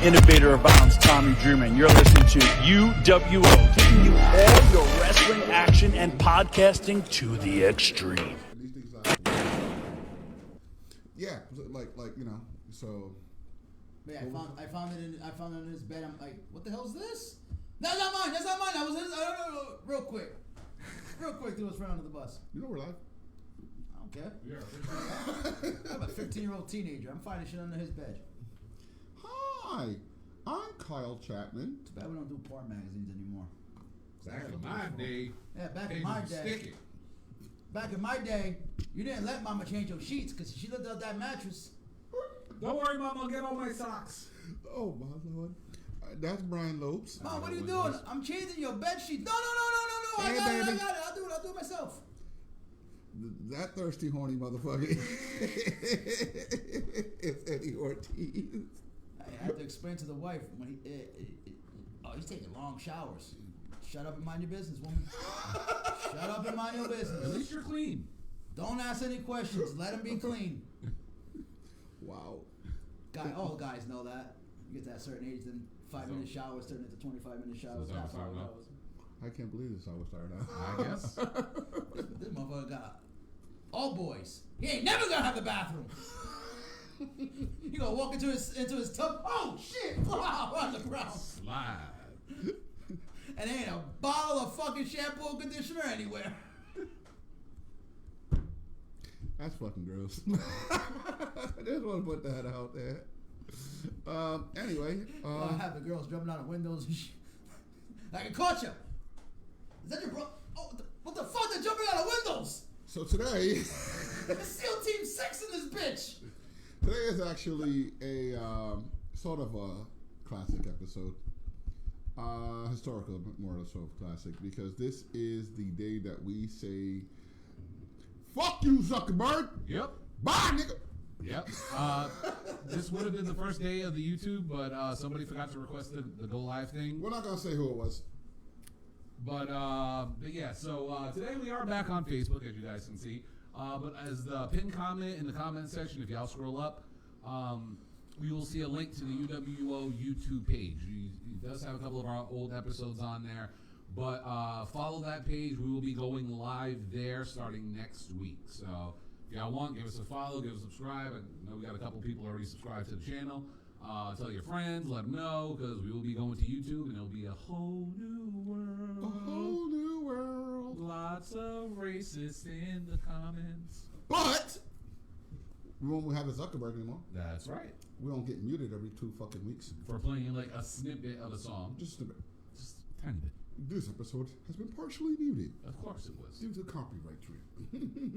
Innovator of bounds, Tommy Dreamer, and you're listening to UWO, giving you all your wrestling action and podcasting to the extreme. Yeah, like you know, so. Yeah, I found it in his bed. I'm like, what the hell is this? That's not mine. That's not mine. That was his. Real quick, threw his friend under the bus. You know we're live. I don't care. Yeah. I'm a 15-year-old teenager. I'm finding shit under his bed. Hi, I'm Kyle Chapman. Too bad we don't do porn magazines anymore. Back in my day. Yeah, back in my day. Back in my day, you didn't let Mama change your sheets because she lived out that mattress. Don't worry, Mama, I'll get all my socks. Oh my Lord, that's Brian Lopes. Mom, what are you doing? I'm changing your bed sheets. No. Hey, I got baby. it. I'll do it myself. That thirsty, horny motherfucker is Eddie Ortiz. I have to explain to the wife when he's taking long showers. Shut up and mind your business, woman. Shut up and mind your business. At least you're clean. Don't ask any questions. Let him be clean. Wow. All guys know that. You get to that certain age, then 5-minute showers turn into 25-minute showers. That's how it goes. I can't believe this. I was starting out. I guess. This motherfucker got all boys. He ain't never gonna have the bathroom. He gonna walk into his tub. Oh shit! Wow, on the ground. Slide. And ain't a bottle of fucking shampoo or conditioner anywhere. That's fucking gross. I just want to put that out there. Anyway. I have the girls jumping out of windows and shit. Like, I caught you. Is that your bro? Oh, what the fuck? They're jumping out of windows. So today. It's SEAL Team 6 in this bitch. Today is actually a sort of a classic episode. Historical, more or less sort of classic, because this is the day that we say, fuck you, Zuckerberg. Yep. Bye, nigga. Yep. This would have been the first day of the YouTube, but somebody forgot to request the go live thing. We're not going to say who it was. But yeah, so today we are back on Facebook, as you guys can see. But as the pinned comment in the comment section, if y'all scroll up, we will see a link to the UWO YouTube page. It does have a couple of our old episodes on there. But follow that page. We will be going live there starting next week. So if y'all want, give us a follow, give us a subscribe. I know we got a couple people already subscribed to the channel. Tell your friends, let them know, because we will be going to YouTube, and it'll be a whole new world. A whole new world. Lots of racists in the comments. But we won't have a Zuckerberg anymore. That's right. We don't get muted every 2 fucking weeks. For playing like a snippet of a song. Just a snippet. Just a tiny bit. This episode has been partially muted. Of course it was. Due to copyright treat.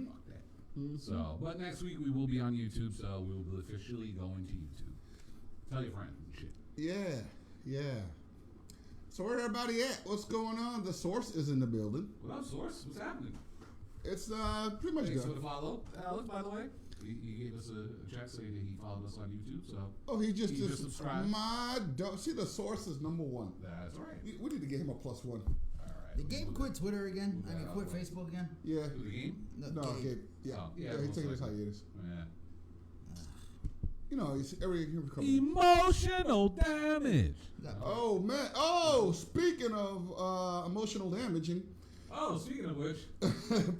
Fuck that. Mm-hmm. So, but next week we will be on YouTube, so we will be officially going to YouTube. Tell your friends and shit. Yeah. So where everybody at? What's going on? The Source is in the building. What up, Source? What's happening? It's pretty much Thanks good. for the follow. Alex, by the way. He gave us a check saying that he followed us on YouTube. So he just subscribed. See, the source is number one. That's right. We need to give him a +1. All right. Did Gabe quit Twitter again? I mean, quit Facebook again? Yeah. The game? No, Gabe. Gabe. Yeah. Oh, yeah, He's most taking his likely. hiatus. Yeah. You know, he's every couple. Emotional damage. Oh man! Oh, speaking of emotional damaging, Oh, speaking of which,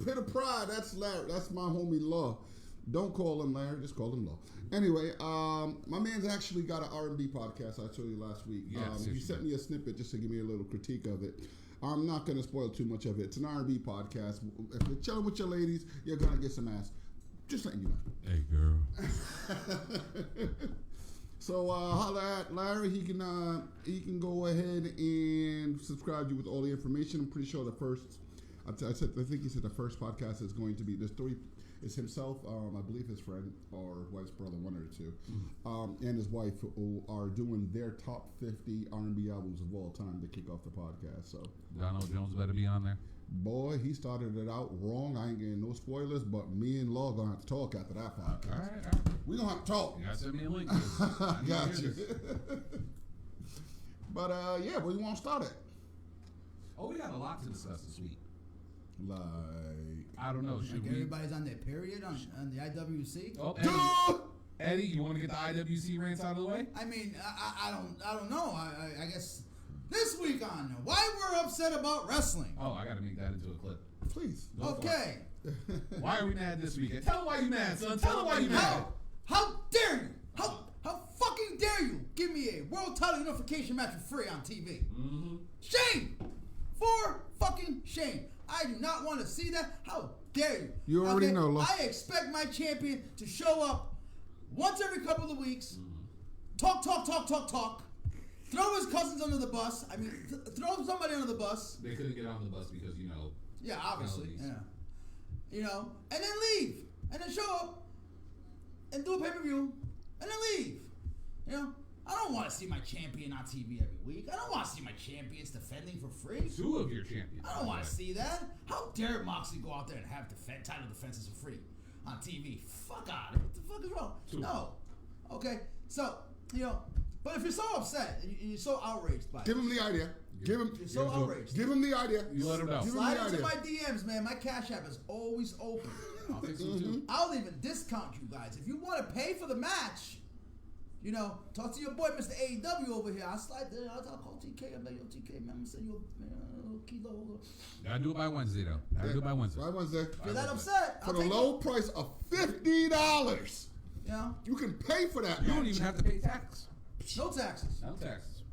Pit of Pride. That's Larry. That's my homie Law. Don't call him Larry. Just call him Law. Anyway, my man's actually got an R&B podcast. I told you last week. Yes, he sent me a snippet just to give me a little critique of it. I'm not going to spoil too much of it. It's an R&B podcast. If you're chilling with your ladies, you're gonna get some ass. Just letting you know. hey girl. So holla at Larry. He can go ahead and subscribe you with all the information. I'm pretty sure the first, I think he said the first podcast is going to be there's 3. It's himself, I believe his friend or wife's brother, one or two, and his wife who are doing their top 50 R&B albums of all time to kick off the podcast. So Donald Jones better be on there. boy, he started it out wrong. I ain't getting no spoilers, but me and Law gonna have to talk after that podcast. All right. We gonna have to talk. You gotta send me a link. 'cause I need to Got hear you. this. But yeah, where you want to start it? Oh, we got a lot to discuss this week. Like, I don't know. Should Like we? everybody's on their period on the IWC. Oh, duh! Eddie, you want to get the IWC rants out of the way? I mean, I don't know. I guess this week on why we're upset about wrestling. Oh, I gotta make that into a clip. Please. Go for Okay. Why are we mad this weekend? Tell them why you mad, son. Tell them why you mad. How dare you? How fucking dare you give me a world title unification match for free on TV? Mm-hmm. Shame! For fucking shame. I do not want to see that. How dare you? You already know, Lo. I expect my champion to show up once every couple of weeks, talk, throw his cousins under the bus. I mean, throw somebody under the bus. They couldn't get on the bus because, Yeah, obviously. penalties. Yeah. And then leave. And then show up and do a pay-per-view and then leave. I don't want to see my champion on TV every week. I don't want to see my champions defending for free. 2 of your champions. I don't want to see that. How dare Moxley go out there and have title defenses for free on TV? Fuck out. What the fuck is wrong? 2. No. Okay. So, but if you're so upset and you're so outraged by Give it, him the idea. Give him. you're so outraged. Give him the idea. You let him know. Give him Slide the into idea. my DMs, man. My Cash App is always open. I'll fix them too. I'll even discount you guys. If you want to pay for the match, talk to your boy, Mr. AEW over here. I'll slide there. I'll call TK. I'm like, yo, TK, man, I'm going to send you a kilo. Gotta do it by Wednesday, though. Gotta do it by Wednesday. By Wednesday. If you're that upset, For I'll the take low price of $50. it. You can pay for that. You don't match. even have to pay tax. No taxes. No taxes.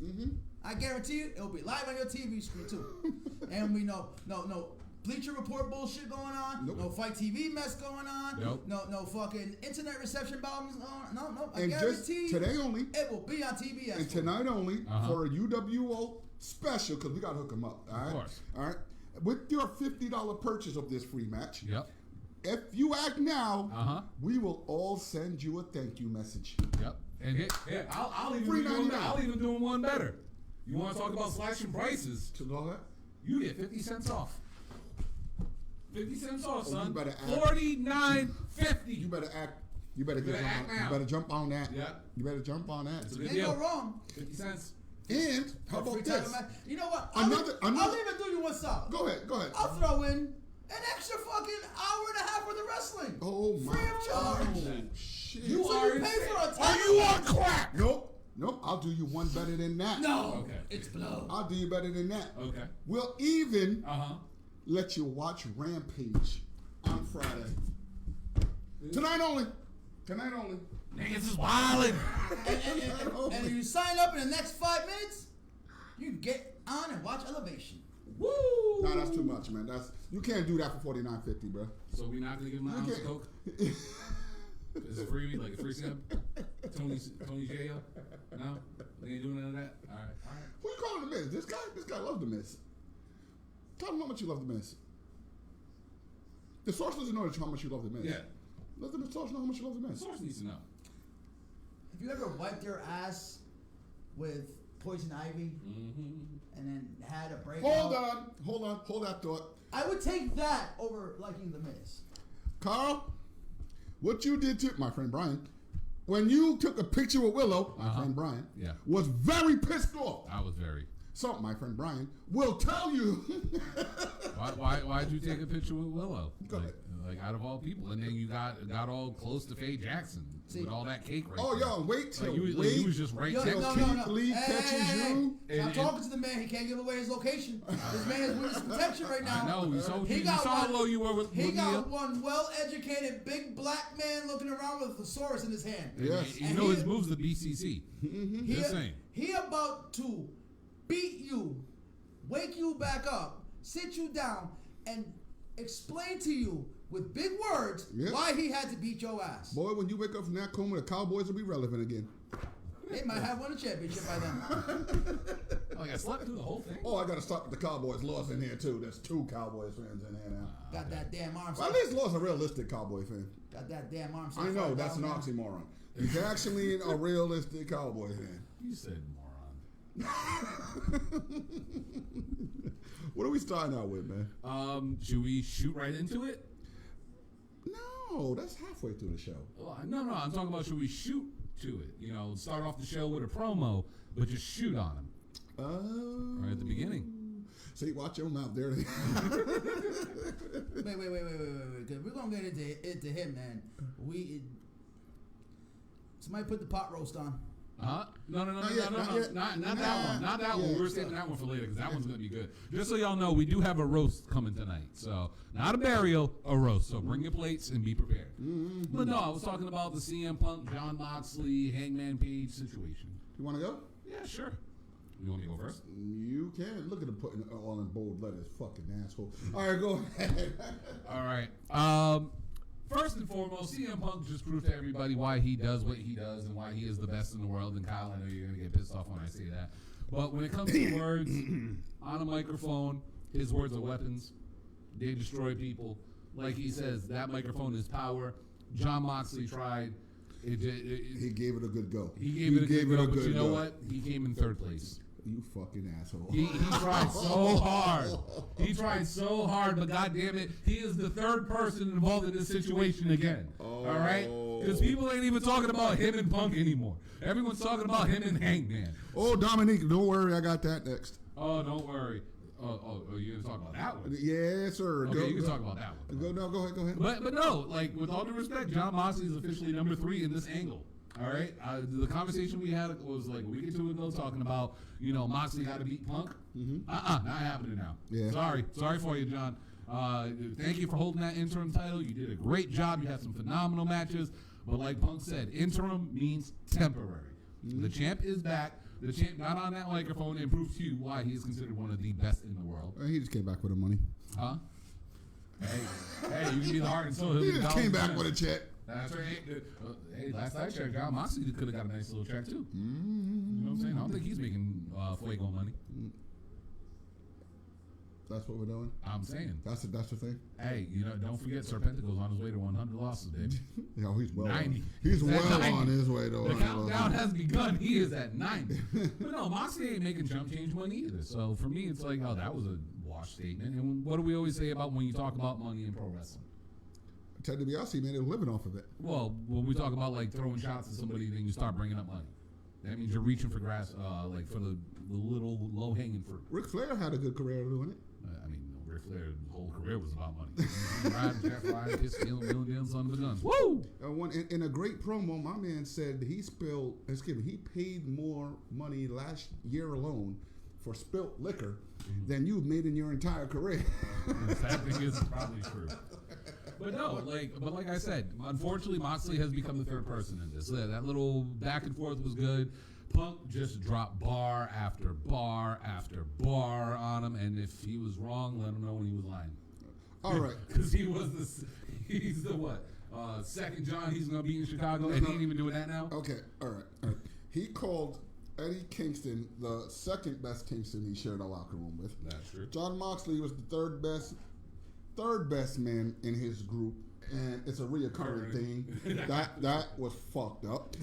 I guarantee you, it'll be live on your TV screen, too. And we know, no Bleacher Report bullshit going on. Nope. No Fight TV mess going on. Nope. No fucking internet reception problems going on. No. I And just guarantee today only, it will be on TBS. and tonight only, for a UWO special, because we got to hook them up. All right? Of course. All right? With your $50 purchase of this free match, Yep. if you act now, Uh-huh. we will all send you a thank you message. Yep. And here, I'll even Free do one, 99. I'll even do one better. You want to talk about slashing prices? To know that? You get 50 cents off. 50 cents off, Oh, son. you better act. $49.50. You better act. You better get better on. act now. You better jump on that. Yeah. You better jump on that. It's a good Ain't deal. no wrong. 50 cents. And how Free about title this? match. You know what? Another- I'll even do you one solid. Go ahead. I'll throw in an extra fucking hour and a half worth of wrestling. Oh my. Free of charge. Oh, shit. You So are you pay for a insane. title. Are you on crack? Nope. I'll do you one better than that. No. Okay. It's blow. I'll do you better than that. Okay. We'll even Uh-huh. let you watch Rampage on Friday. Tonight only. Niggas is wildin'. And if you sign up in the next 5 minutes, you can get on and watch Elevation. Woo! Nah, that's too much, man. You can't do that for $49.50, bro. So we're not gonna give him an ounce of coke? Is it free? Like a free sip? Tony J. No? They ain't doing none of that? All right. Who you calling the Miz? This guy loves the Miz. Tell him how much you love the Miz. The source doesn't know how much you love the Miz. Yeah. Let the source know how much you love the The Miz. source needs to know. Have you ever wiped your ass with poison ivy and then had a breakout? Hold that thought. I would take that over liking The Miz. Carl, what you did to my friend Brian, when you took a picture with Willow, my friend Brian, was very pissed off. I was very. So my friend Brian will tell you. Why'd you take a picture with Willow? Like out of all people, and then you got all close to Faye Jackson with all that cake right Oh, there. yo, wait till he was just right there. Lee catches you. I'm talking to the man. He can't give away his location. This man is witness protection right now. I know. You saw how low you were with He got one well-educated, big black man looking around with a thesaurus in his hand. Yes. You know his move's the BCC. Just saying. He about to beat you, wake you back up, sit you down, and explain to you with big words why he had to beat your ass. Boy, when you wake up from that coma, the Cowboys will be relevant again. They might have won a championship by then. I slept through the whole thing. Oh, I got to stop with the Cowboys loss in here, too. There's 2 Cowboys fans in here now. Got that damn arm. Well, at least Law's a realistic Cowboy fan. Got that damn arm. I know, that's an oxymoron. He's actually a realistic Cowboy fan. You said moron. What are we starting out with, man? Should we shoot right into it? No, that's halfway through the show. No, I'm talking about should we shoot to it? You know, start off the show with a promo, but just shoot on him. Right at the beginning. See, watch your mouth there. Wait. We're gonna get into him, man. Somebody put the pot roast on. No. Not that one. Not that one. We're saving that one for later because that one's going to be good. Just so y'all know, we do have a roast coming tonight. So, not a burial, a roast. So, bring your plates and be prepared. Mm-hmm. But no, I was talking about the CM Punk, Jon Moxley, Hangman Page situation. You want to go? Yeah, sure. You want me to go first? You can. Look at him putting it all in bold letters. Fucking asshole. All right, go ahead. All right. First and foremost, CM Punk just proved to everybody why he does what he does and why he is the best in the world. And Kyle, I know you're going to get pissed off when I say that. But when it comes to words on a microphone, his words are weapons. They destroy people. Like he says, that microphone is power. Jon Moxley tried. He gave it a good go. He gave it a good go, but you know what? He came in third place. You fucking asshole. He tried so hard. He tried so hard, but goddamn it, he is the third person involved in this situation again. All right? Because people ain't even talking about him and Punk anymore. Everyone's talking about him and Hangman. Oh, Dominique, don't worry, I got that next. Oh, don't worry. Oh, you're going to talk about that one? Yes, sir. Okay, you can talk about that one. Go ahead. But no, like, with all due respect, Jon Moxley is officially number 3 in this angle. All right? The conversation we had was like a week or 2 ago talking about, you know, Moxley got to beat Punk. Not happening now. Yeah. Sorry for you, John. Thank you for holding that interim title. You did a great job. You had some phenomenal matches. But like Punk said, interim means temporary. The champ is back. The champ got on that microphone and proved to you why he is considered one of the best in the world. He just came back with the money. Huh? Hey, you can be the heart and soul. He just came back with a check. That's right. Hey, last I checked, Jon Moxley could have got a nice little check too. You know what I'm saying? I don't think he's making fuego money. That's what we're doing. I'm saying that's the thing. Hey, you know, don't forget Serpentico's on his way to 100 losses, baby. Yeah, he's well 90. On. He's well 90. On his way to. The countdown has begun. He is at 90. But no, Moxley ain't making jump change money either. So for me, it's like, oh, that was a wash statement. And what do we always say about when you talk about money in pro wrestling? Ted DiBiase, man, they're living off of it. Well, when we talk about like throwing shots at somebody, then you start bringing up money. That means you're reaching for grass, like for the little low hanging fruit. Ric Flair had a good career doing it. I mean, Ric Flair's whole career was about money. Riding, jet flying, kiss, stealing, million sons of guns. Woo! In a great promo, my man said he paid more money last year alone for spilt liquor than you've made in your entire career. That thing is probably true. But no, like I said, unfortunately, Moxley has become the third person in this. That little back and forth was good. Punk just dropped bar after bar after bar on him, and if he was wrong, let him know when he was lying. All right, because he's the what? Second John he's gonna be in Chicago, and he ain't even doing that now. Okay, all right. He called Eddie Kingston the second best Kingston he shared a locker room with. That's true. Jon Moxley was the third best man in his group, and it's a reoccurring thing. That was fucked up.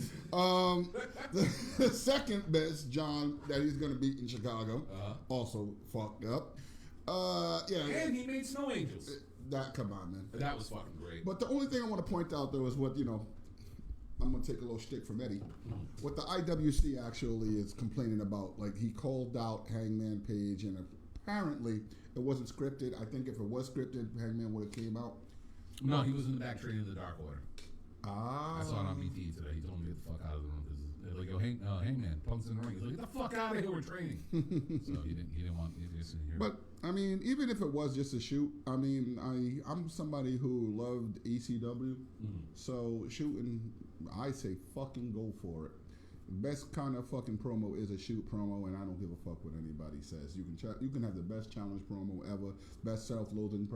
The second best John that he's gonna beat in Chicago, also fucked up. Yeah. And he made Snow Angels. come on, man. That was fucking great. But the only thing I want to point out, though, is what, I'm going to take a little shtick from Eddie. What the IWC actually is complaining about, like, he called out Hangman Page, and apparently it wasn't scripted. I think if it was scripted, Hangman would have came out. No, he was in the back training the Dark Order. Ah. I saw it on BT today. He told me to get the fuck out of the room because they're like, yo, Hangman, Punk's in the ring. He's like, get the fuck out of here, we're training. So he didn't want to sit here. But I mean, even if it was just a shoot, I mean, I'm somebody who loved ECW, so shooting, I say fucking go for it. Best kind of fucking promo is a shoot promo, and I don't give a fuck what anybody says. You can have the best challenge promo ever, best self-loving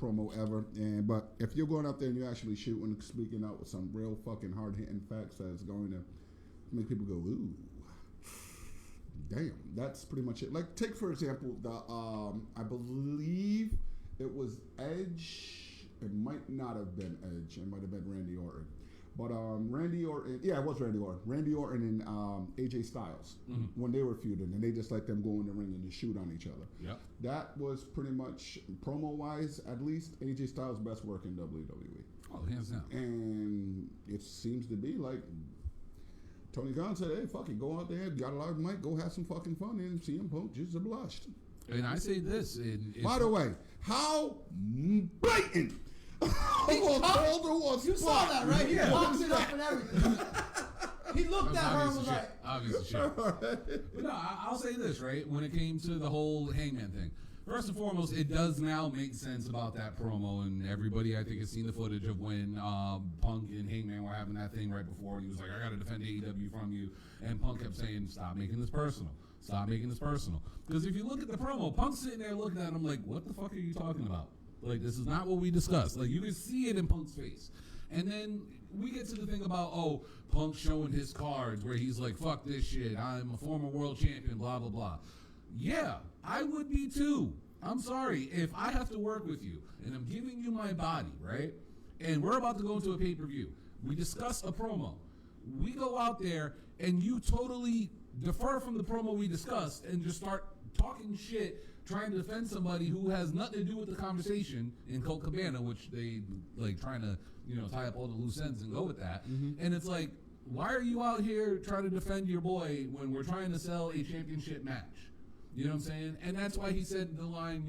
promo ever, but if you're going out there and you're actually shooting, speaking out with some real fucking hard-hitting facts that's going to make people go, ooh, damn, that's pretty much it. Like, take for example I believe it was Edge. It might not have been Edge. It might have been Randy Orton. But Randy Orton, yeah, it was Randy Orton. Randy Orton and AJ Styles, when they were feuding, and they just let them go in the ring and just shoot on each other. Yep. That was pretty much, promo-wise, at least, AJ Styles' best work in WWE. Oh, hands down. And it seems to be like Tony Khan said, hey, fuck it, go out there, got a large mic, go have some fucking fun, and CM Punk just blushed. And I say this. By the way, how blatant. You saw that, right? He boxed it up and everything. He looked at her and was like... Obviously shit. But no, I'll say this, right? When it came to the whole Hangman thing, first and foremost, it does now make sense about that promo, and everybody, I think, has seen the footage of when Punk and Hangman were having that thing right before. He was like, I got to defend AEW from you. And Punk kept saying, stop making this personal. Stop making this personal. Because if you look at the promo, Punk's sitting there looking at him like, what the fuck are you talking about? Like, this is not what we discussed. Like, you can see it in Punk's face. And then we get to the thing about, Punk showing his cards where he's like, fuck this shit. I'm a former world champion, blah, blah, blah. Yeah, I would be too. I'm sorry. If I have to work with you and I'm giving you my body, right? And we're about to go into a pay-per-view. We discuss a promo. We go out there and you totally defer from the promo we discussed and just start talking shit, trying to defend somebody who has nothing to do with the conversation in Colt Cabana, which they like trying to, tie up all the loose ends and go with that. And it's like, why are you out here trying to defend your boy when we're trying to sell a championship match? You know what I'm saying? And that's why he said the line,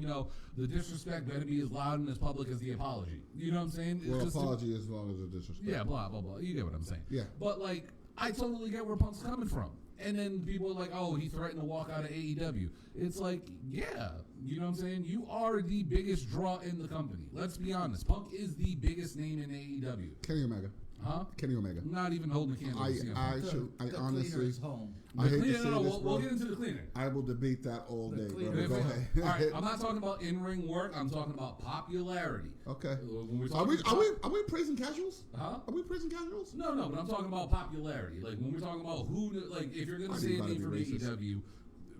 the disrespect better be as loud and as public as the apology. You know what I'm saying? Well, apology as long as the disrespect. Yeah, blah, blah, blah. You get what I'm saying. Yeah. But, like, I totally get where Punk's coming from. And then people are like, oh, he threatened to walk out of AEW. It's like, yeah, you know what I'm saying? You are the biggest draw in the company. Let's be honest. Punk is the biggest name in AEW. Kenny Omega. Huh? Kenny Omega. I'm not even holding the candle. I honestly, home. I hate to cleaner, say this, we'll get into the cleaner. I will debate that all day. cleaner. Go ahead. All right, I'm not talking about in-ring work. I'm talking about popularity. Okay. When we're Are talking we praising casuals? Huh? Are we praising casuals? No, but I'm talking about popularity. Like, when we're talking about if you're going to say a name from AEW,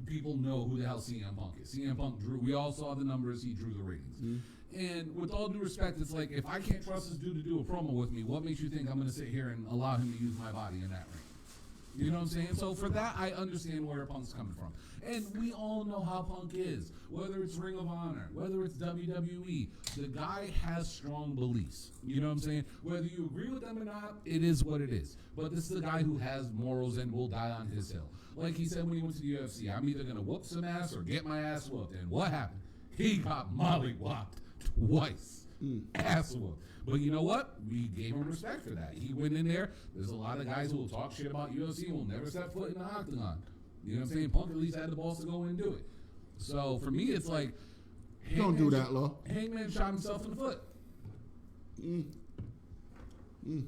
people know who the hell CM Punk is. CM Punk we all saw the numbers, he drew the ratings. And with all due respect, it's like, if I can't trust this dude to do a promo with me, what makes you think I'm going to sit here and allow him to use my body in that ring? You know what I'm saying? So for that, I understand where Punk's coming from. And we all know how Punk is. Whether it's Ring of Honor, whether it's WWE, the guy has strong beliefs. You know what I'm saying? Whether you agree with them or not, it is what it is. But this is a guy who has morals and will die on his hill. Like he said when he went to the UFC, I'm either going to whoop some ass or get my ass whooped. And what happened? He got mollywopped twice. Ass whooped. But you know what? We gave him respect for that. He went in there. There's a lot of guys who will talk shit about UFC and will never step foot in the octagon. You know what I'm saying? Punk at least had the balls to go in and do it. So for me, it's like, Don't do that, Lo. Hangman shot himself in the foot. Wait.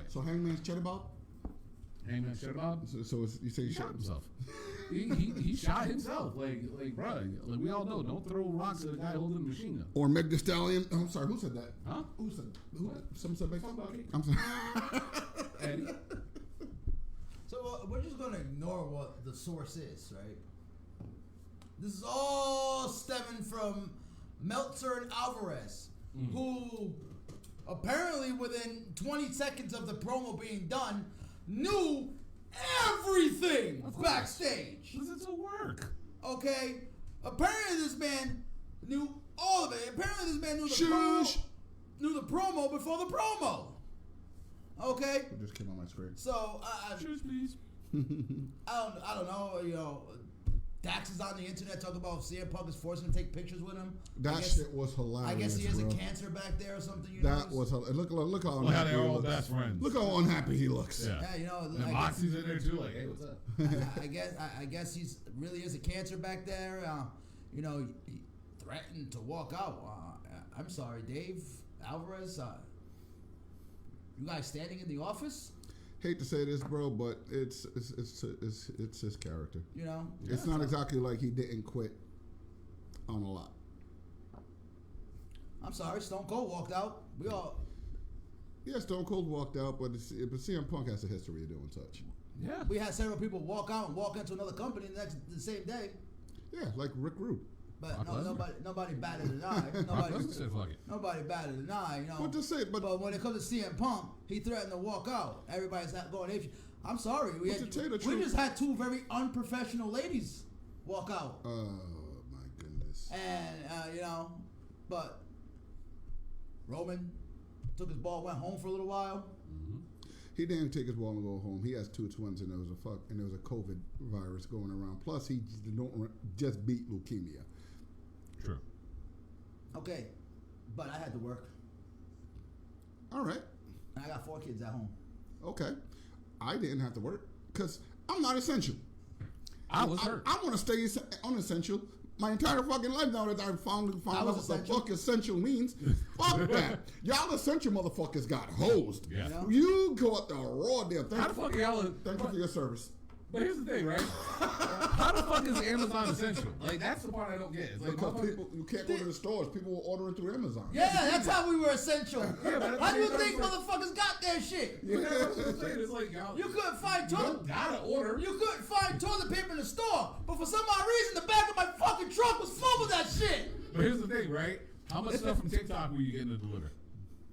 So Hangman's chat about? Hangman shut about? So you say He shot himself. he shot himself. Like, bro, like we all know, don't throw rocks at a guy holding a machine gun. Or Meg Thee Stallion. Oh, I'm sorry, who said that? Huh? Who said? Who? What? Someone said Meg. Somebody. I'm sorry. Eddie? So we're just going to ignore what the source is, right? This is all stemming from Meltzer and Alvarez, who apparently within 20 seconds of the promo being done, knew everything backstage. Listen to work. Okay? Apparently this man knew All of it. Apparently, this man knew the promo before the promo. Okay. It just came on my screen. So Shoes, please. I don't know. You know, Dax is on the internet talking about CM Punk is forcing him to take pictures with him. That shit was hilarious. I guess he has bro. a cancer back there or something. That was look how Look how unhappy they're he all looks. best friends. Look how unhappy he looks. Yeah. Yeah, you know. And Moxie's in there too. Like, hey, what's up? I guess he's really is a cancer back there. You know, he threatened to walk out. I'm sorry, Dave Alvarez. You guys standing in the office? Hate to say this, bro, but it's his character. You know, It's not exactly like he didn't quit on a lot. I'm sorry, Stone Cold walked out. We all. Yeah, Stone Cold walked out, but CM Punk has a history of doing such. Yeah. We had several people walk out and walk into another company the same day. Yeah, like Rick Rude. But Brock nobody batted an eye. Brock Lesnar said, fuck it. Nobody batted an eye, you know. What to say? But when it comes to CM Punk, he threatened to walk out. Everybody's not going apeshit. I'm sorry. We to tell you the we truth- just had two very unprofessional ladies walk out. oh my goodness. And, you know, but Roman took his ball, went home for a little while. He didn't take his ball and go home. He has two twins, and there was a COVID virus going around. Plus, he just beat leukemia. True. Okay, but I had to work. All right. And I got 4 kids at home. Okay. I didn't have to work because I'm not essential. I was hurt. I want to stay unessential my entire fucking life now that I've found out what the fuck essential means. Fuck that. Y'all essential motherfuckers got hosed. Yeah. You know? You got the raw deal. How the fuck are y'all? Thank you for your service. But here's the thing, right? How the fuck is Amazon essential? Like, that's the part I don't get. It's like, Because motherfucker- people, you can't go to the stores. People were ordering through Amazon. Yeah, that's how we were essential. Yeah, but How do you that's think what motherfuckers got their shit? Yeah, that's what I'm saying. It's like, y'all, You couldn't find you toilet. don't gotta order. You couldn't find toilet paper in the store, but for some odd reason, the back of my fucking truck was full with that shit. But here's the thing, right? How much stuff from TikTok were you getting to deliver?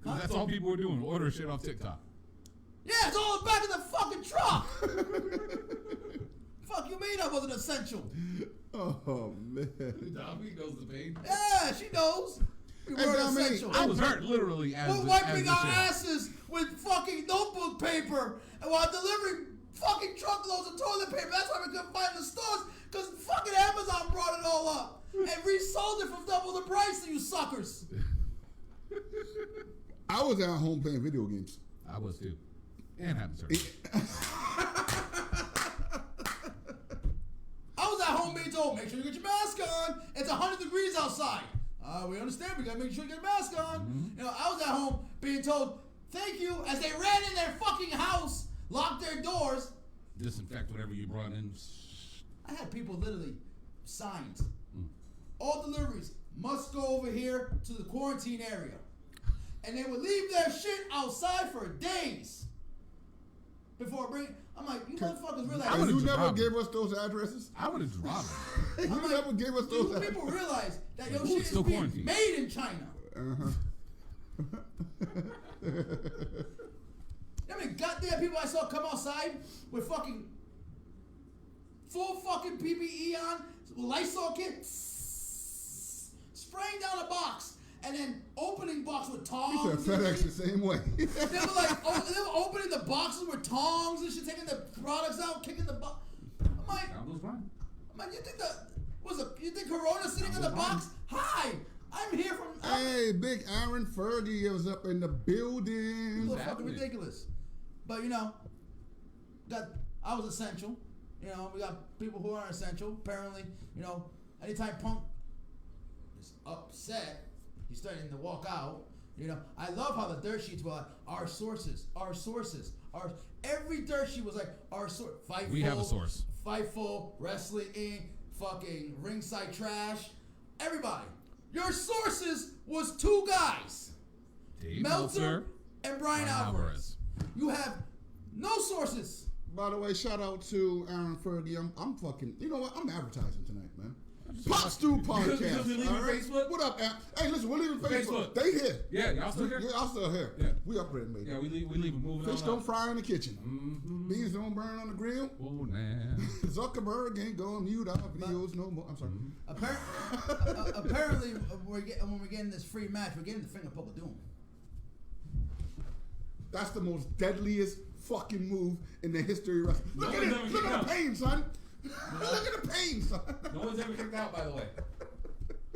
'Cause that's all people were doing, order shit off TikTok. Yeah, it's all in the back of the fucking truck. Fuck you mean I wasn't essential? Oh man. Dominique knows the pain. Yeah, she knows. We Hey, weren't Dominique, essential. I was hurt literally as We're the- wiping as the our shit. asses with fucking notebook paper and while delivering fucking truckloads of toilet paper. That's why we couldn't find it in the stores, because fucking Amazon brought it all up and resold it for double the price to you suckers. I was at home playing video games. I was too. And having surgery. I was at home being told, make sure you get your mask on. It's 100 degrees outside. We understand. We gotta make sure you get a mask on. Mm-hmm. You know, I was at home being told, thank you, as they ran in their fucking house, locked their doors. Disinfect whatever you brought in. I had people literally signs. All deliveries must go over here to the quarantine area. And they would leave their shit outside for days before bringing. I'm like, you motherfuckers realize. I would've You never dropped gave us those addresses. I would have dropped it. You never gave us those You addresses. people realize that your Ooh, shit it's is still being quarantined. made in China. I mean, goddamn people I saw come outside with fucking full fucking PPE on, Lysol kit, spraying down a box, and then opening box with He tongs. said and FedEx shit. the same way. They were like, they were opening the boxes with tongs and shit, taking the products out, kicking the box. I'm like, Down those lines. you think you think Corona's sitting in the box? Hi, I'm here from. Hey, big Aaron Fergie was up in the building. Fucking happening? ridiculous. But you know, I was essential. You know, we got people who aren't essential. Apparently, you know, anytime Punk is upset, he's starting to walk out. You know, I love how the dirt sheets were like, our sources. Every dirt sheet was like, our source. We have a source. Fightful, Wrestling Inc., fucking Ringside Trash. Everybody. Your sources was 2 guys. Dave Meltzer and Brian Alvarez. You have no sources. By the way, shout out to Aaron Fergie. I'm fucking. You know what? I'm advertising tonight, man. Pop Stew Podcast. Because we leaving all right? Facebook? What up, Al? Hey, listen, we're leaving Facebook. Facebook. They here. Yeah, y'all still here? Yeah, y'all still here. Yeah. We upgrading, baby. Yeah, we leave moving Fish on. don't fry in the kitchen. Mm-hmm. Beans don't burn on the grill. Oh, man. Zuckerberg ain't going to mute our videos no more. I'm sorry. Apparently, when we're getting this free match, we're getting the finger poke of doom. That's the most deadliest fucking move in the history of wrestling. Look at it. Look at the pain, son. Look at the pain, son. No one's ever kicked out, by the way.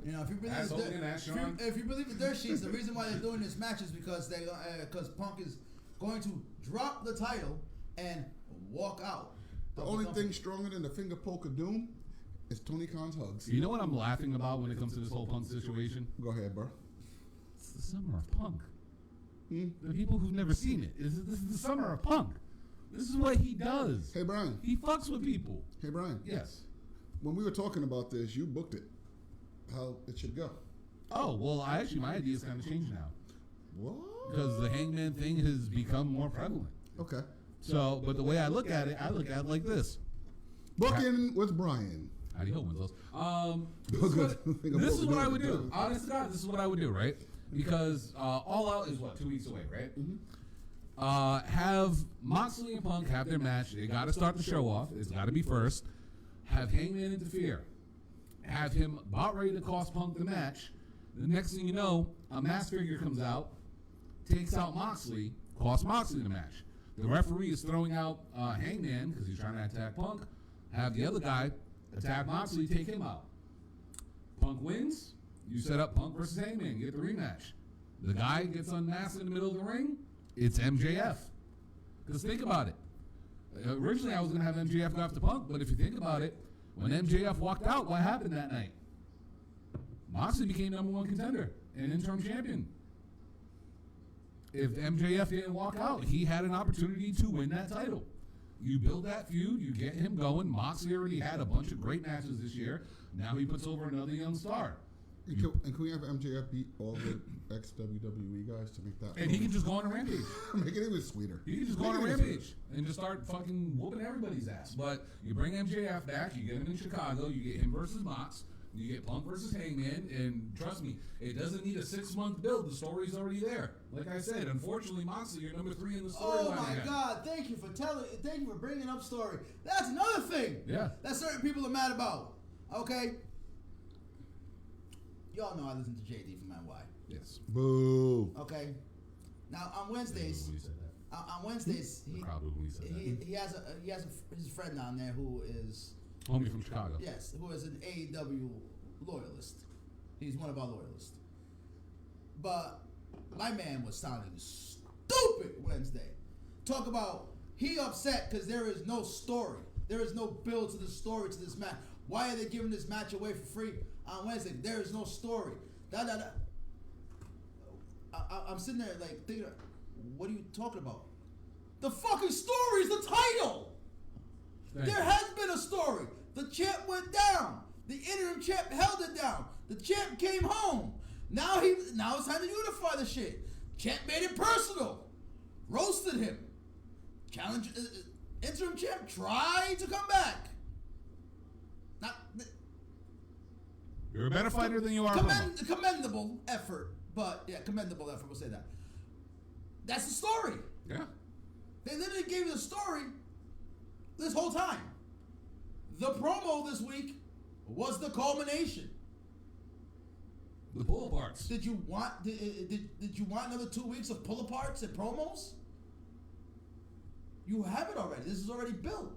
You know, if you believe Ask Hogan, ask Shawn. if you believe the dirt sheets, the reason why they're doing this match is because Punk is going to drop the title and walk out. The only thing stronger than the finger poke of doom is Tony Khan's hugs. You know what I'm laughing about when it comes to this whole Punk situation? Go ahead, bro. It's the summer of Punk. The people who've never seen it, this is the summer of Punk. This is what he does. Hey, Brian. He fucks with people. Hey, Brian. Yes. When we were talking about this, you booked it. How it should go. Oh, well, my idea's kind of changed now. What? Because the Hangman thing has become more prevalent. Okay. So, but the way I look at it like this. Booking with Brian. Howdy ho, Winslows. This is what I would do. Honest to God, this is what I would do, right? Because All Out is, 2 weeks away, right? Mm-hmm. Have Moxley and Punk have their match. They got to start the show off. It's got to be first. Have Hangman interfere. Have him about ready to cost Punk the match. The next thing you know, a mask figure comes out, takes out Moxley, costs Moxley the match. The referee is throwing out Hangman because he's trying to attack Punk. Have the other guy attack Moxley, take him out. Punk wins. You set up Punk versus Hangman. Get the rematch. The guy gets unmasked in the middle of the ring. It's MJF. Because think about it. Originally, I was going to have MJF go after Punk, but if you think about it, when MJF walked out, what happened that night? Moxley became #1 contender and interim champion. If MJF didn't walk out, he had an opportunity to win that title. You build that feud, you get him going. Moxley already had a bunch of great matches this year. Now he puts over another young star. And can we have MJF beat all the ex-WWE guys to make that? And he can just go on a rampage. Make it even sweeter. He can just go on a rampage and just start fucking whooping everybody's ass. But you bring MJF back, you get him in Chicago, you get him versus Mox, you get Punk versus Hangman, and trust me, it doesn't need a 6-month build. The story's already there. Like I said, unfortunately, Moxley, you're number 3 in the storyline. Oh my God! Thank you for bringing up story. That's another thing. Yeah. That certain people are mad about. Okay. Y'all know I listen to JD from NY. Yes. Boo. Okay. Now on Wednesdays, When said that. on Wednesdays he has his friend down there who is Homie from Chicago. yes, who is an AEW loyalist. He's one of our loyalists. But my man was sounding stupid Wednesday. Talk about he upset because there is no story. There is no build to the story to this match. Why are they giving this match away for free on Wednesday? There is no story. I'm sitting there like thinking, what are you talking about? The fucking story is the title. There has been a story. The champ went down. The interim champ held it down. The champ came home. Now it's time to unify the shit. Champ made it personal. Roasted him. Challenge interim champ tried to come back. Not You're a better fighter than you are. commendable effort, but yeah, commendable effort. We'll say that. That's the story. Yeah. They literally gave you the story this whole time. The promo this week was the culmination. The pull aparts. Did you want another 2 weeks of pull aparts and promos? You have it already. This is already built.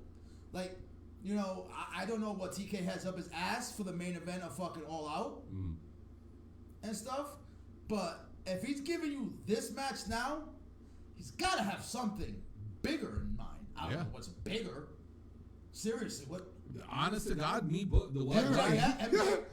Like, you know, I don't know what TK has up his ass for the main event of fucking All Out and stuff, but if he's giving you this match now, he's got to have something bigger in mind. I don't know what's bigger. Seriously, what? Honest to God, the what?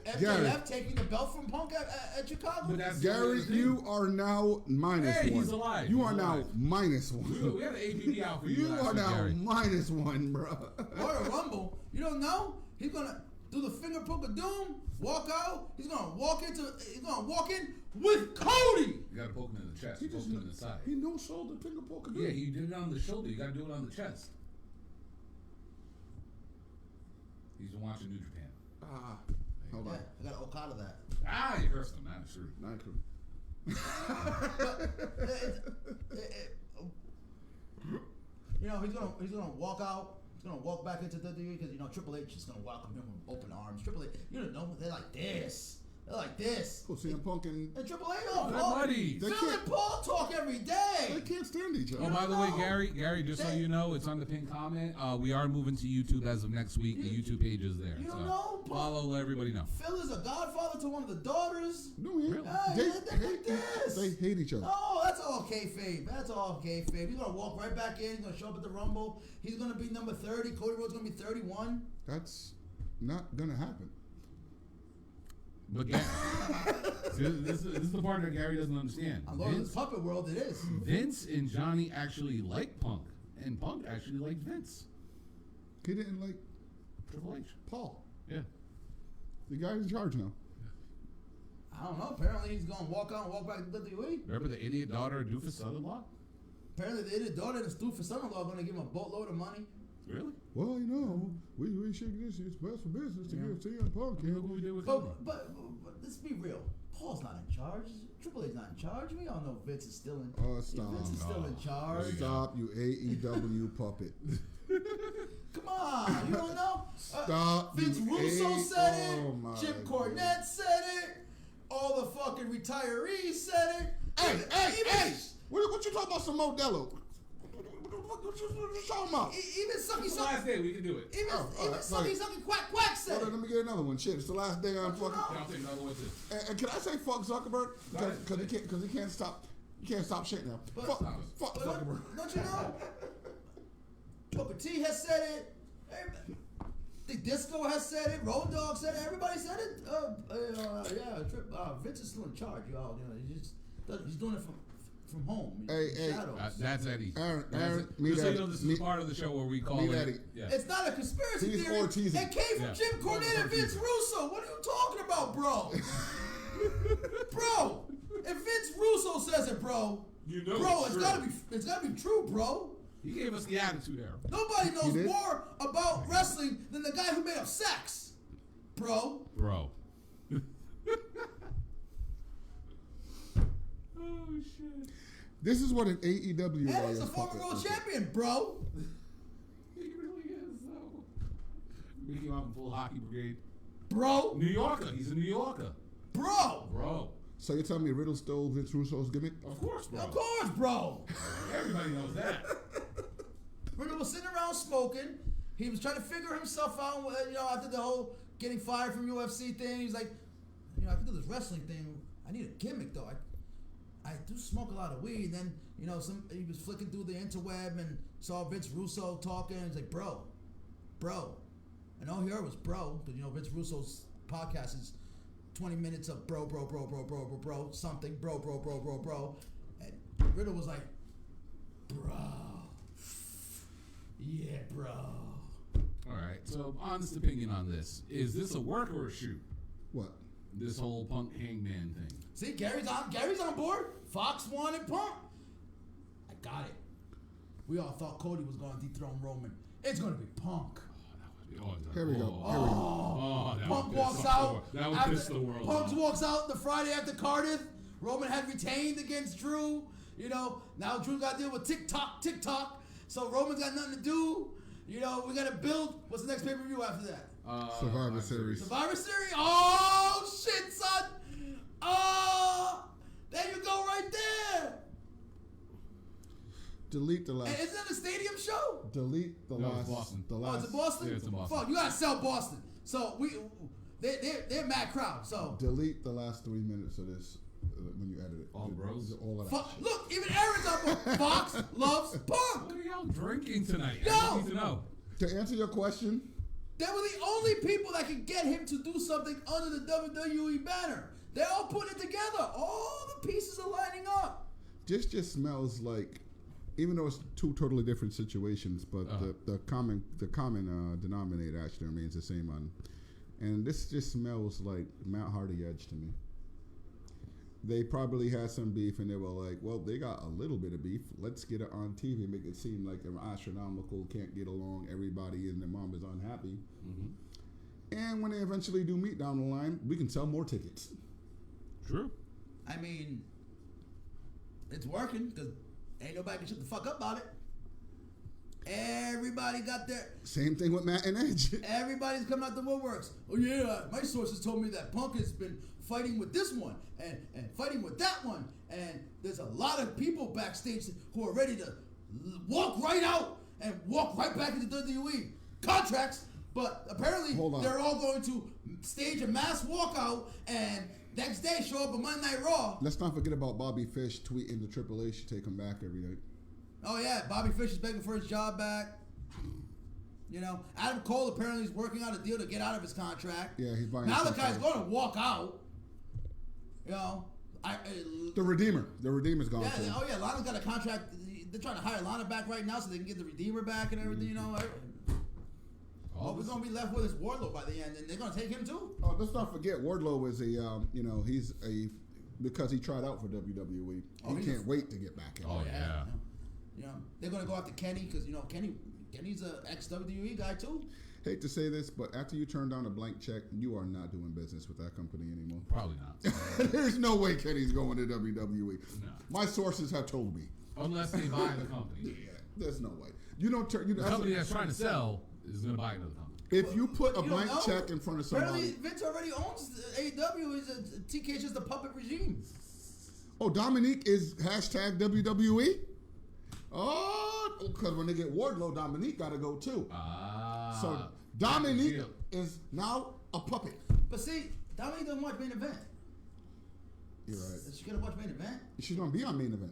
MJF taking the belt from Punk at Chicago. Gary, you are now minus one. He's alive. You are now minus one. We had an APB out for you. You are now minus one, bro. Royal Rumble. You don't know? He's gonna do the finger poke of doom, walk out. He's gonna walk in with Cody. You gotta poke him in the chest. He Poke just him in the side. He no shoulder finger poke. Yeah, you did it on the shoulder. You gotta do it on the chest. He's been watching New Japan. Hold Yeah, on. I got an Okada that. Ah, you cursed him. That's true. Not true. You know, he's gonna walk out. He's gonna walk back into WWE because Triple H is gonna welcome him with open arms. Triple H, you don't know, they're like this. They're like this. Oh, CM Punk and And Triple H, Oh, they're buddies. They Phil can't- and Paul talk every day. they can't stand each other. Oh, by the way, No. Gary, just so you know, it's on the pinned comment. We are moving to YouTube as of next week. The YouTube page is there. You So don't know? follow, let everybody know. Phil is a godfather to one of the daughters. No, he ain't. Really? Hey, They, they're like this. they hate each other. No, that's all kayfabe. That's all kayfabe. He's gonna walk right back in. He's gonna show up at the Rumble. He's gonna be number 30. Cody Rhodes gonna be 31. That's not gonna happen. But see, this is the part that Gary doesn't understand. I'm going to this puppet world. It is. Vince and Johnny actually like Punk, and Punk actually liked Vince. He didn't like Triple H. Paul. Yeah. The guy's in charge now. I don't know. Apparently, he's gonna walk out and walk back to WWE. Remember the idiot daughter of Doofus son-in-law? Apparently, the idiot daughter and his stupid son-in-law are gonna give him a boatload of money. Really? Well, we should this. It's best for business to give CM Punk. Look what we did with Cody. But let's be real. Paul's not in charge. Triple H's not in charge. We all know Vince is still in. Oh, stop. Vince is still in charge. Stop, you AEW puppet. Come on, you don't know? Stop. Vince you Russo said Oh, it. my Jim God. Cornette said it. All the fucking retirees said it. Hey! What you talking about, some Modelo? What you talking about? Even Sucky It's the Sucky. last day we can do it. Even, Oh, even right, Sucky right. Sucky Quack Quack said Hold on, it. let me get another one. Shit, it's the last day I'm fucking. Yeah, I'll take another one too. And can I say fuck Zuckerberg? Go ahead. Because he can't stop. You can't stop shit now. But- Fuck But Zuckerberg. don't you know? Booker T has said it. Everybody- The Disco has said it. Road Dogg said it. Everybody said it. Vince is still in charge, y'all. He's doing it from home. Hey, in hey. shadows. That's Eddie. Aaron, Just meet so you Eddie. know, this is Meet- part of the show where we call meet it. Eddie. Yeah. It's not a conspiracy He's theory. Ortiz. It came from Yeah. Jim Cornette and Vince Russo. What are you talking about, bro? Bro, if Vince Russo says it, bro, You know bro, it's it's gotta be true, bro. He gave us the attitude era. Nobody knows did? more about wrestling than the guy who made up sex, bro. Bro. Oh, shit. This is what an AEW And guy he's a is former fucking- world champion, bro. He really is, though. We came out in full hockey brigade. Bro, New Yorker. He's a New Yorker. bro. Bro. So you're telling me Riddle stole Vince Russo's gimmick? Of course, bro. Of course, bro. Everybody knows that. Riddle was sitting around smoking. He was trying to figure himself out, after the whole getting fired from UFC thing. He's like, I can do this wrestling thing. I need a gimmick, though. I do smoke a lot of weed. Then, he was flicking through the interweb and saw Vince Russo talking. He's like, bro. And all he heard was bro. Because, Vince Russo's podcast is 20 minutes of bro, something, bro. And Riddle was like, bro. Yeah, bro. All right. So, honest opinion on this. Is this a work or a shoot? What? This whole Punk Hangman thing. See, Gary's on board. Fox wanted Punk. I got it. We all thought Cody was going to dethrone Roman. It's going to be Punk. Here we go. Punk walks out. That would piss the world Punk off. walks out the Friday after Cardiff. Roman had retained against Drew. Now Drew got to deal with TikTok. So Roman's got nothing to do. We got to build. What's the next pay-per-view after that? Survivor Series. Survivor Series? Oh, shit, son. Oh, there you go right there. Delete the last. And isn't that a stadium show? Delete the No, last. it's Boston. The Oh, last. it's in Boston? Yeah, it's in Boston. Fuck, you gotta sell Boston. So they're mad crowd. So Delete the last 3 minutes of this when you edit it. All bros? All of that. fuck, look, even Aaron's on board. Fox loves Punk. What are y'all drinking tonight? Yo! I need to know. To answer your question, They were the only people that could get him to do something under the WWE banner. They're all putting it together. All the pieces are lining up. this just smells like, even though it's two totally different situations, but the common denominator actually remains the same on, and this just smells like Matt Hardy edge to me. They probably had some beef, and they were like, "Well, they got a little bit of beef. Let's get it on TV, make it seem like they're astronomical, can't get along. Everybody and their mom is unhappy." And when they eventually do meet down the line, we can sell more tickets. True. I mean, it's working because ain't nobody can shut the fuck up about it. Everybody got their... Same thing with Matt and Edge. Everybody's coming out the woodworks. Oh yeah, my sources told me that Punk has been fighting with this one and fighting with that one. And there's a lot of people backstage who are ready to walk right out and walk right back into WWE contracts. But apparently they're all going to stage a mass walkout and next day show up on Monday Night Raw. Let's not forget about Bobby Fish tweeting the Triple H should take him back every night. Oh yeah, Bobby Fish is begging for his job back. You know, Adam Cole apparently is working out a deal to get out of his contract. Yeah, he's buying. Malachi's going to walk out. You know, the Redeemer's gone. Yeah, too. Lana's got a contract. They're trying to hire Lana back right now so they can get the Redeemer back and everything. You know, all we're going to be left with is Wardlow by the end, and they're going to take him too. Oh, let's not forget Wardlow is he's because he tried out for WWE. He can't wait to get back in. Oh yeah. You know, they're going to go after Kenny because, you know, Kenny's an ex-WWE guy, too. Hate to say this, but after you turn down a blank check, you are not doing business with that company anymore. Probably not. There's no way Kenny's going to WWE. No. My sources have told me. Unless they buy the company. Yeah, there's no way. You don't turn... The company that's trying to sell is going to buy another company. If you put a blank check in front of somebody... Apparently, Vince already owns AEW. TK's just a puppet regime. Oh, Dominique is hashtag WWE? Oh, because when they get Wardlow, Dominique got to go too. So Dominique is now a puppet. But see, Dominique doesn't watch main event. You're right. Is she gonna watch main event? She's gonna be on main event.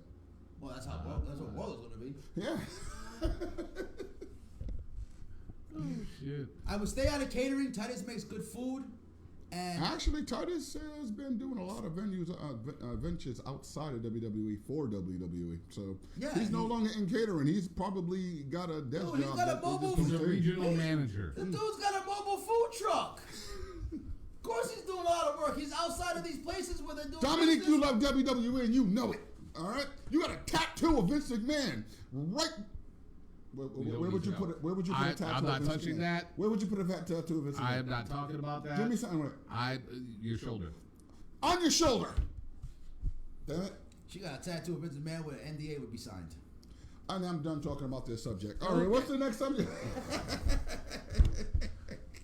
Well, that's what Wardlow's gonna be. Yeah. Oh shit. I would stay out of catering. Titus makes good food. And actually, Titus has been doing a lot of ventures outside of WWE for WWE. So he's no longer in catering. He's probably got a desk job. He's got a mobile. He's a regional manager. The dude's got a mobile food truck. Of course, he's doing a lot of work. He's outside of these places where they're doing. Dominique, business. you love WWE and you know it. All right, you got a tattoo of Vince McMahon right. Where would you put it? Where would you put a tattoo? I'm not touching that. Where would you put a tattoo of Vince McMahon? I am not talking about that. Give me something. Your shoulder. On your shoulder. Damn it. She got a tattoo of Vince McMahon where an NDA would be signed. And I'm done talking about this subject. All right, what's the next subject?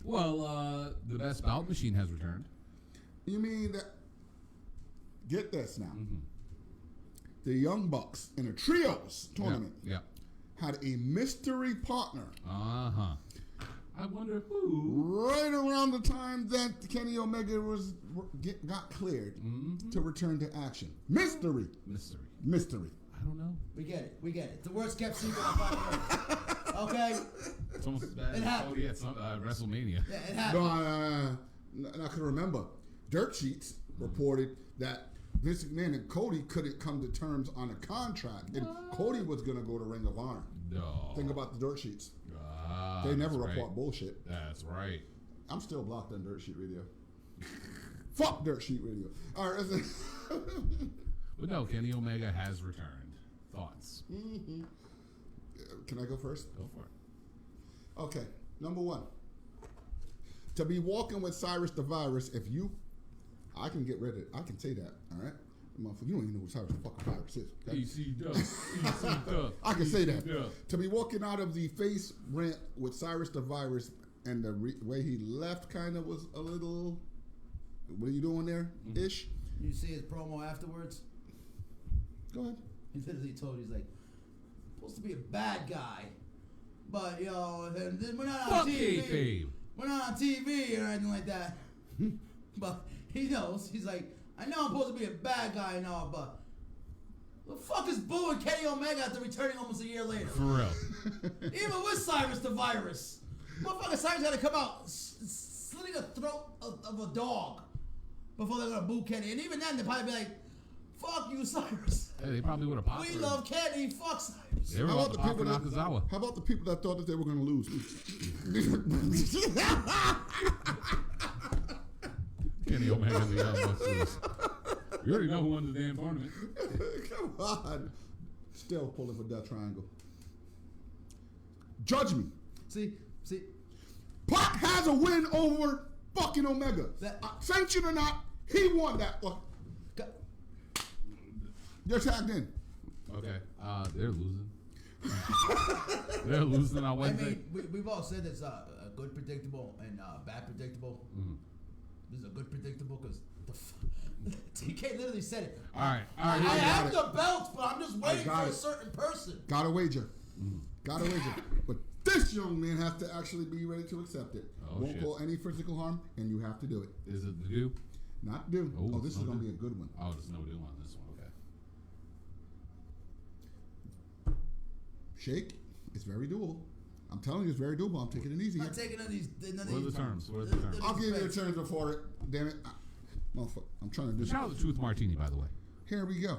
Well, the Best Bout machine has returned. You mean that? Get this now. Mm-hmm. The Young Bucks in a trios tournament. Yeah. Had a mystery partner. Uh-huh. I wonder who. Right around the time that Kenny Omega got cleared to return to action. Mystery. I don't know. We get it. The worst kept secret on planet Earth. Okay? It's almost as bad as Cody at WrestleMania. Yeah, it happened. No, I can remember. Dirt Sheets reported that Vince McMahon and Cody couldn't come to terms on a contract, and Cody was going to go to Ring of Honor. No. Think about the Dirt Sheets. They never report bullshit. That's right. I'm still blocked on Dirt Sheet Radio. Fuck Dirt Sheet Radio. All right. But no, Kenny Omega has returned. Thoughts? Mm-hmm. Can I go first? Go for it. Okay. Number one. To be walking with Cyrus the Virus, I can get rid of it. I can say that. All right. Motherfucker, you don't even know what Cyrus the fucking Virus is. Okay? I can say that. To be walking out of the face rant with Cyrus the Virus and the way he left kind of was a little. What are you doing there? Ish. You see his promo afterwards? Go ahead. He literally told you, he's like, supposed to be a bad guy, but we're not on TV. We're not on TV or anything like that. But he knows. He's like, I know I'm supposed to be a bad guy and all, but the fuck is booing Kenny Omega after returning almost a year later? For real. Even with Cyrus the Virus. Motherfucker Cyrus had to come out slitting the throat of a dog before they're going to boo Kenny. And even then, they'd probably be like, fuck you, Cyrus. Hey, they probably would have popped. We love Kenny. Fuck Cyrus. They were about to pop for Nakazawa. How about the people that thought that they were going to lose? Kenny Omega and the Young Bucks lose. You already know who won the damn tournament. Come on. Still pulling for Death Triangle. Judge me. See. Pac has a win over fucking Omega. That- Sanctioned or not, he won that one. You're tagged in. Okay. They're losing. They're losing on I Wednesday. mean, we've all said it's a good predictable and bad predictable. Mm-hmm. This is a good predictable because TK literally said it. All right. I got have it. the belts, but I'm just waiting got for a it. certain person. Got a wager. Got a wager. But this young man has to actually be ready to accept it. Oh, Won't shit. cause any physical harm, and you have to do it. Is it the do? Not do. Oh, Oh, this is no going to do. be a good one. Oh, there's no do on this one. Okay. Shake. It's very doable. I'm telling you, it's very doable. I'm taking it easy. I'm here. not taking none of these. None of What are these the terms? What are the terms? I'll give you the terms before it. Damn it. Motherfucker. I'm trying to do Shout out to Truth Martini, by the way. Here we go.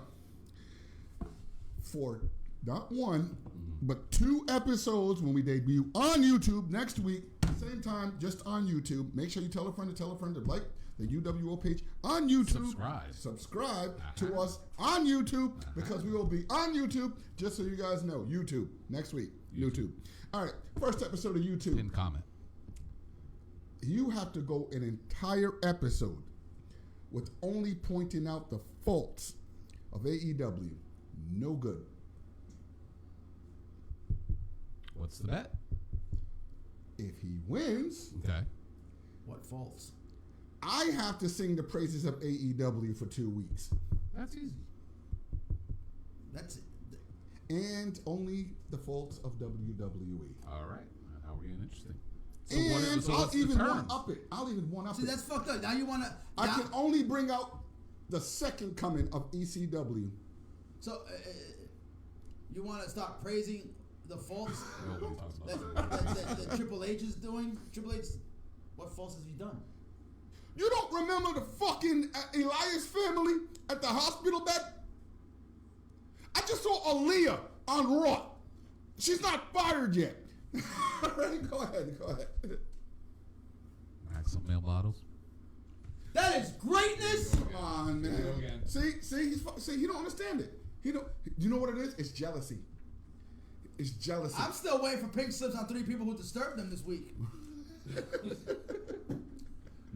For not one, but 2 episodes when we debut on YouTube next week, same time, just on YouTube. Make sure you tell a friend to like the UWO page on YouTube. Subscribe to us on YouTube because we will be on YouTube, just so you guys know. YouTube next week. YouTube. All right, first episode of YouTube. Pin comment. You have to go an entire episode with only pointing out the faults of AEW. No good. What's the bet? If he wins, Okay. What faults? I have to sing the praises of AEW for 2 weeks. That's easy. That's it. And only the faults of WWE. All right. Now we're getting interesting. And I'll what's the even one terms? up it. I'll even one up See, it. that's fucked up. Now you want to. I can only bring out the second coming of ECW. So you want to start praising the faults Nobody talks about that. that Triple H is doing? Triple H, what faults has he done? You don't remember the fucking Elias family at the hospital bed? I just saw Aaliyah on Raw. She's not fired yet. All right, go ahead. Maximum male bottles. That is greatness. Come on, man. Go again. See, you don't understand it. You know what it is? It's jealousy. It's jealousy. I'm still waiting for pink slips on 3 people who disturbed them this week.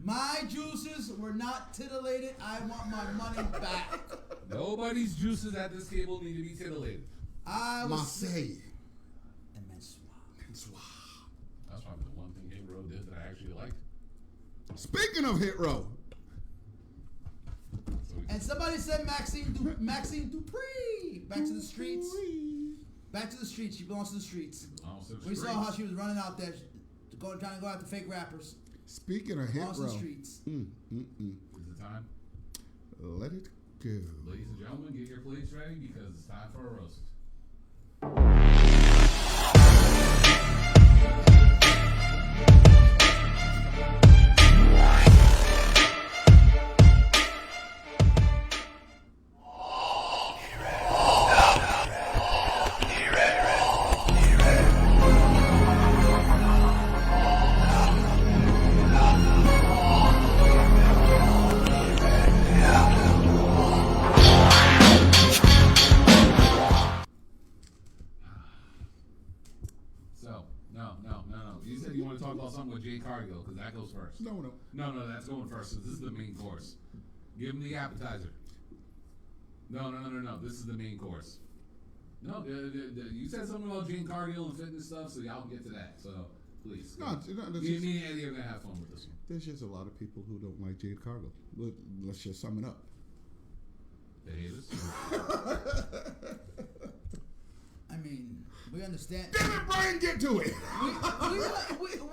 My juices were not titillated. I want my money back. Nobody's juices at this table need to be titillated. I was Marseille. and Mansoir. That's probably the one thing Hit Row did that I actually liked. Speaking of Hit Row, So we And somebody said Maxine Dupree. Back to the streets. Back to the streets. She belongs to the streets. We saw how she was running out there, trying to go after fake rappers. speaking of Hit Belongs to Row, the streets. Is it time? let it go. Ladies and gentlemen, get your plates ready because it's time for a roast. So, no. You said you want to talk about something with Jade Cargill because that goes first. No. No, that's going first. So this is the main course. Give him the appetizer. No. This is the main course. No, you said something about Jane Cargill and fitness stuff, so y'all get to that. So please, No, me and Eddie are gonna have fun with this one. there's just a lot of people who don't like Jade Cargill. Let's just sum it up. The haters. I mean, we understand. Damn it, Brian, get to it.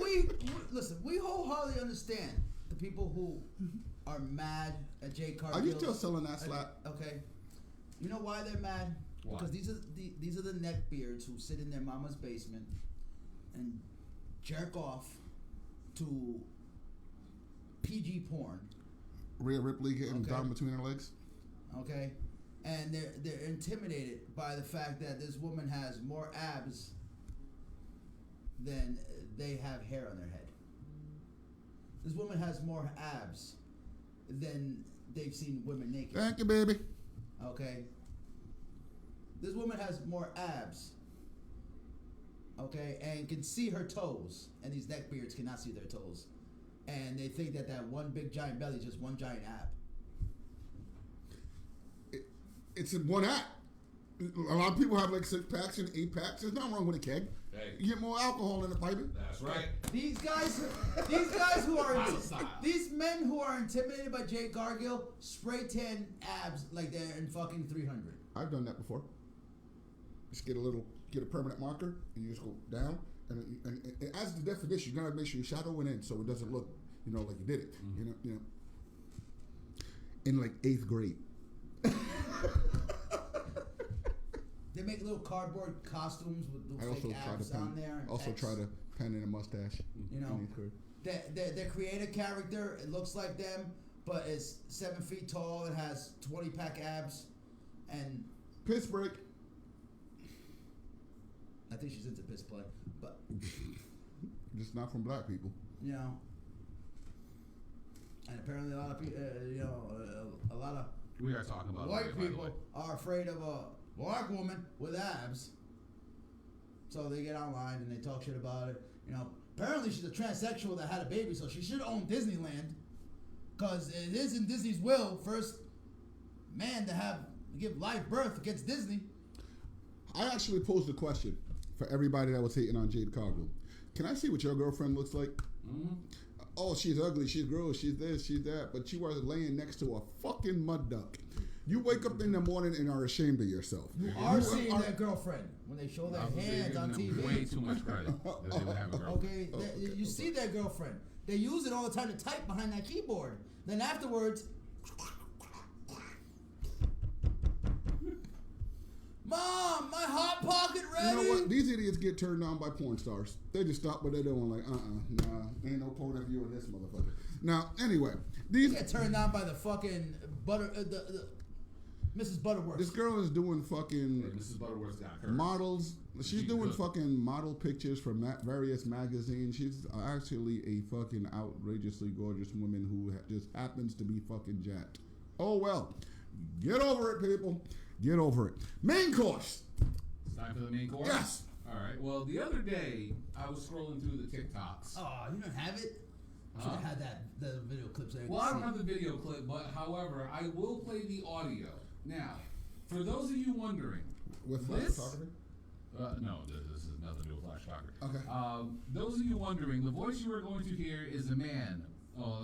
we listen. We wholeheartedly understand the people who are mad at Jay Cargill. Are you still selling that slap? Okay. You know why they're mad? Why? Because these are the neckbeards who sit in their mama's basement and jerk off to PG porn. Rhea Ripley getting Okay. down between her legs. Okay, and they're intimidated by the fact that this woman has more abs than they have hair on their head. This woman has more abs than they've seen women naked. Thank you, baby. Okay, this woman has more abs okay, and can see her toes, and these neckbeards cannot see their toes, and they think that one big giant belly is just one giant ab. It's in one app. A lot of people have like 6 packs and 8 packs. There's nothing wrong with a keg. Hey. You get more alcohol in the piping. That's right. These guys who are these men who are intimidated by Jade Cargill spray tan abs like they're in fucking 300. I've done that before. Just get a permanent marker, and you just go down, and it adds the definition. You gotta make sure your shadow went in, so it doesn't look, like you did it. You know. In like 8th grade. They make little cardboard costumes with I little fake abs on there. Also try to pen in a mustache. They create a character. It looks like them, but it's 7 feet tall. It has 20-pack abs, and piss break. I think she's into piss play, but just not from black people. And apparently a lot of people, a lot of We are talking about white people are afraid of a black woman with abs, so they get online and they talk shit about it. Apparently she's a transsexual that had a baby, so she should own Disneyland, because it is in Disney's will. First man to give live birth against Disney. I actually posed a question for everybody that was hating on Jade Cargill. Can I see what your girlfriend looks like? Mm-hmm. Oh, she's ugly, she's gross, she's this, she's that, but you are laying next to a fucking mud duck. You wake up in the morning and are ashamed of yourself. You are seeing their girlfriend when they show their hands on TV. Way too much credit. That they would have a girlfriend. Okay, you see their girlfriend. They use it all the time to type behind that keyboard. Then afterwards, Mom, my hot pocket ready. You know what? These idiots get turned on by porn stars. They just stop what they're doing, like, nah, ain't no point of view of this motherfucker. Now, anyway, these get turned on by the fucking Mrs. Butterworth. This girl is doing fucking Mrs. Butterworth's got her models. She's doing fucking model pictures from various magazines. She's actually a fucking outrageously gorgeous woman who just happens to be fucking jacked. Oh well, get over it, people. Get over it. Main course. It's time for the main course? Yes. All right. Well, the other day, I was scrolling through the TikToks. Oh, you don't have it? Should have had the video clips there. Well, I don't have the video clip, but however, I will play the audio. Now, for those of you wondering, with flash photography? No, this is nothing to do with flash photography. Okay. Those of you wondering, the voice you are going to hear is a man.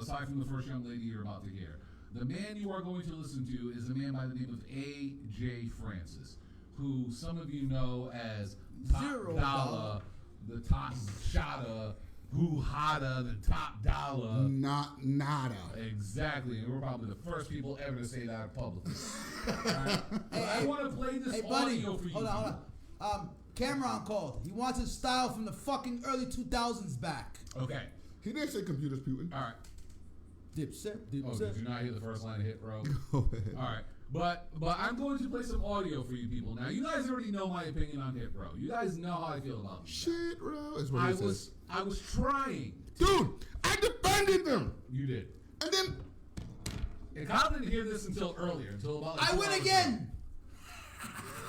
Aside from the first young lady you're about to hear, the man you are going to listen to is a man by the name of A.J. Francis, who some of you know as Top Dollar, the Top Shotta, Who Hotta, the Top Dollar. Not nada. Exactly, and we're probably the first people ever to say that publicly. Right? I want to play this audio for you. Hold on. Cameron called. He wants his style from the fucking early 2000s back. Okay. He didn't say computers, Putin. All right. Dipset. Oh, did you not hear the first line of Hit Row? Go ahead. All right. But I'm going to play some audio for you people. Now, you guys already know my opinion on Hit Row. You guys know how I feel about these Shit Row is what he says. I was trying. Dude, I defended them. You did. And then... And Kyle didn't hear this until earlier. Until about like I win again!